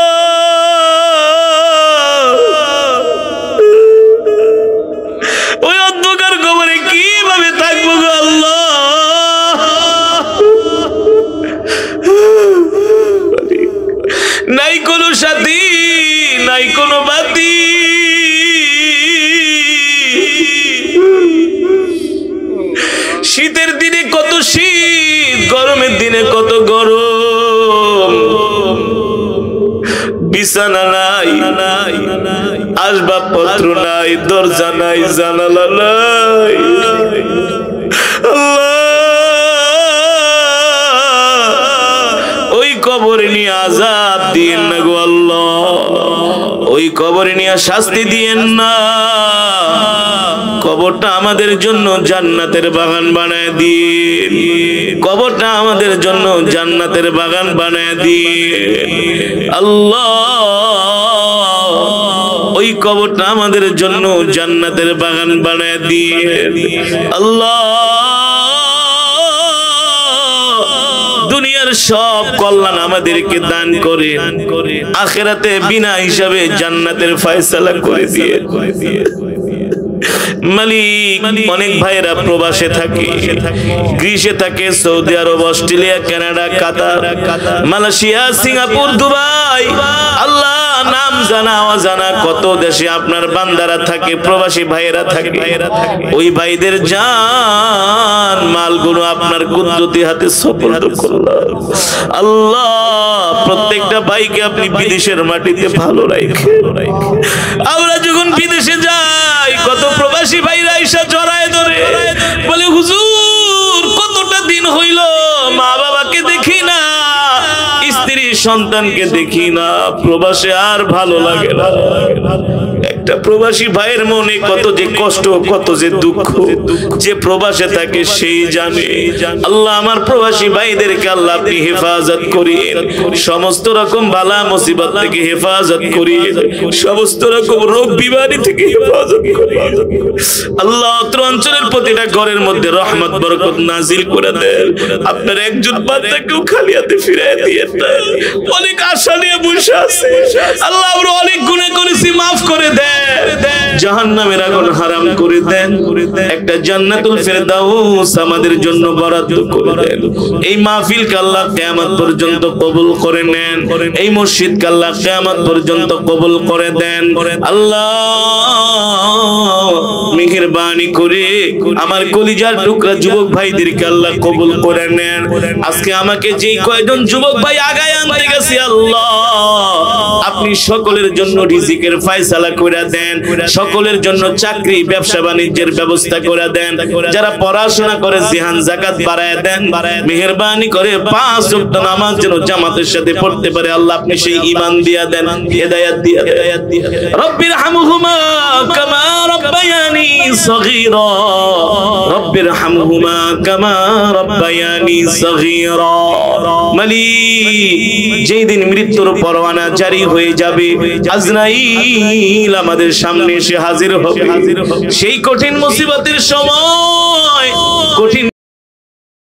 নাই কোনো বাতি। শীতের দিনে কত শীত, গরমের দিনে কত গরম। বিছানা নাই, আসবাবপত্র নাই, দরজা নাই, জানালা নাই। ওই কবরে নিয়ে আযাব দিয়েন না গো আল্লাহ, ওই কবরে নিয়ে শাস্তি দিয়েন না। কবরটা আমাদের জন্য জান্নাতের বাগান বানায় দিন, কবরটা আমাদের জন্য জান্নাতের বাগান বানায় দিন আল্লাহ। ওই কবরটা আমাদের জন্য জান্নাতের বাগান বানায় দিন আল্লাহ। দুনিয়ার সব কল্যাণ আমাদেরকে দান করে, আখিরাতে বিনা হিসাবে জান্নাতের ফয়সালা করে দিয়ে। মালিক, অনেক ভাইরা প্রবাসে থাকে, গ্রিসে থাকে, সৌদি আরব, অস্ট্রেলিয়া, কানাডা, কাতার, মালয়েশিয়া, সিঙ্গাপুর, দুবাই, আল্লাহ নাম জানা অজানা কত দেশে আপনার বান্দারা থাকে, প্রবাসী ভাইরা থাকে। ওই ভাইদের জান মালগুলো আপনার কুদরতি হাতে সুপুর্দ করলেন আল্লাহ। প্রত্যেকটা ভাইকে আপনি বিদেশের মাটিতে ভালো রাখেন। আমরা যখন বিদেশে যাই, কত প্রবাসী ভাইরা এসে জড়ায় ধরে বলে, হুজুর কতটা দিন হইল মা বাবাকে দেখি না, স্ত্রী সন্তানকে দেখি না, প্রবাসে আর ভালো লাগে না। একটা প্রবাসী ভাইয়ের মনে কত যে কষ্ট, কত যে দুঃখ, যে প্রবাসে থাকে সেই জানে। আল্লাহ আমার প্রবাসী ভাইদেরকে আল্লাহ আপনি হেফাজত করিয়েন, সমস্ত রকম বালা মুসিবত থেকে হেফাজত করিয়েন, সমস্ত রকম রোগ বিমারি থেকে হেফাজত করিয়েন আল্লাহ। অত্র অঞ্চলের প্রতিটা ঘরের মধ্যে রহমত বরকত নাজিল করে দেন। আপনার একজন বান্দাকেও খালি হাতে ফিরিয়ে দিয়েন না। অনেক আশা নিয়ে বসে আছে আল্লাহ, আমরা অনেক গুনাহ করেছি, মাফ করে দেন। জাহান্নামের আগুন হারাম করে দেন। একটা জান্নাতুল ফেরদাউস আমাদের জন্য বরাদ্দ করে দেন। এই মাহফিলকে আল্লাহ কিয়ামত পর্যন্ত কবুল করে নেন। এই মসজিদকে আল্লাহ কিয়ামত পর্যন্ত কবুল করে দেন আল্লাহ। মেহেরবানি করে আমার কলিজার টুকরা যুবক ভাইদেরকে আল্লাহ কবুল করে নেন। আজকে আমাকে যেই কয়জন যুবক ভাই আগায় আনতে গেছে আল্লাহ, আপনি সকলের জন্য রিজিকের ফয়সালা করে দেন, সকলের জন্য চাকরি ব্যবসা বাণিজ্যের ব্যবস্থা করে দেন। যারা পড়াশোনা করে জিহান যাকাত বাড়ায় দেন। মেহেরবানি করে 5 ওয়াক্ত নামাজ যেন জামাতের সাথে পড়তে পারে আল্লাহ আপনি সেই ঈমান দিয়া দেন, হিদায়াত দিয়া দেন। রব্বির হামহুমা কামা রব্বায়ানি সগীরা, রব্বির হামহুমা কামা রব্বায়ানি সগীরা। মালিক, যেই দিন মৃত্যুর পরোয়ানা জারি হয়ে যাবে, আজরাইল আমাদের সামনে এসে হাজির হবে, সেই কঠিন মুসিবতের সময়, কঠিন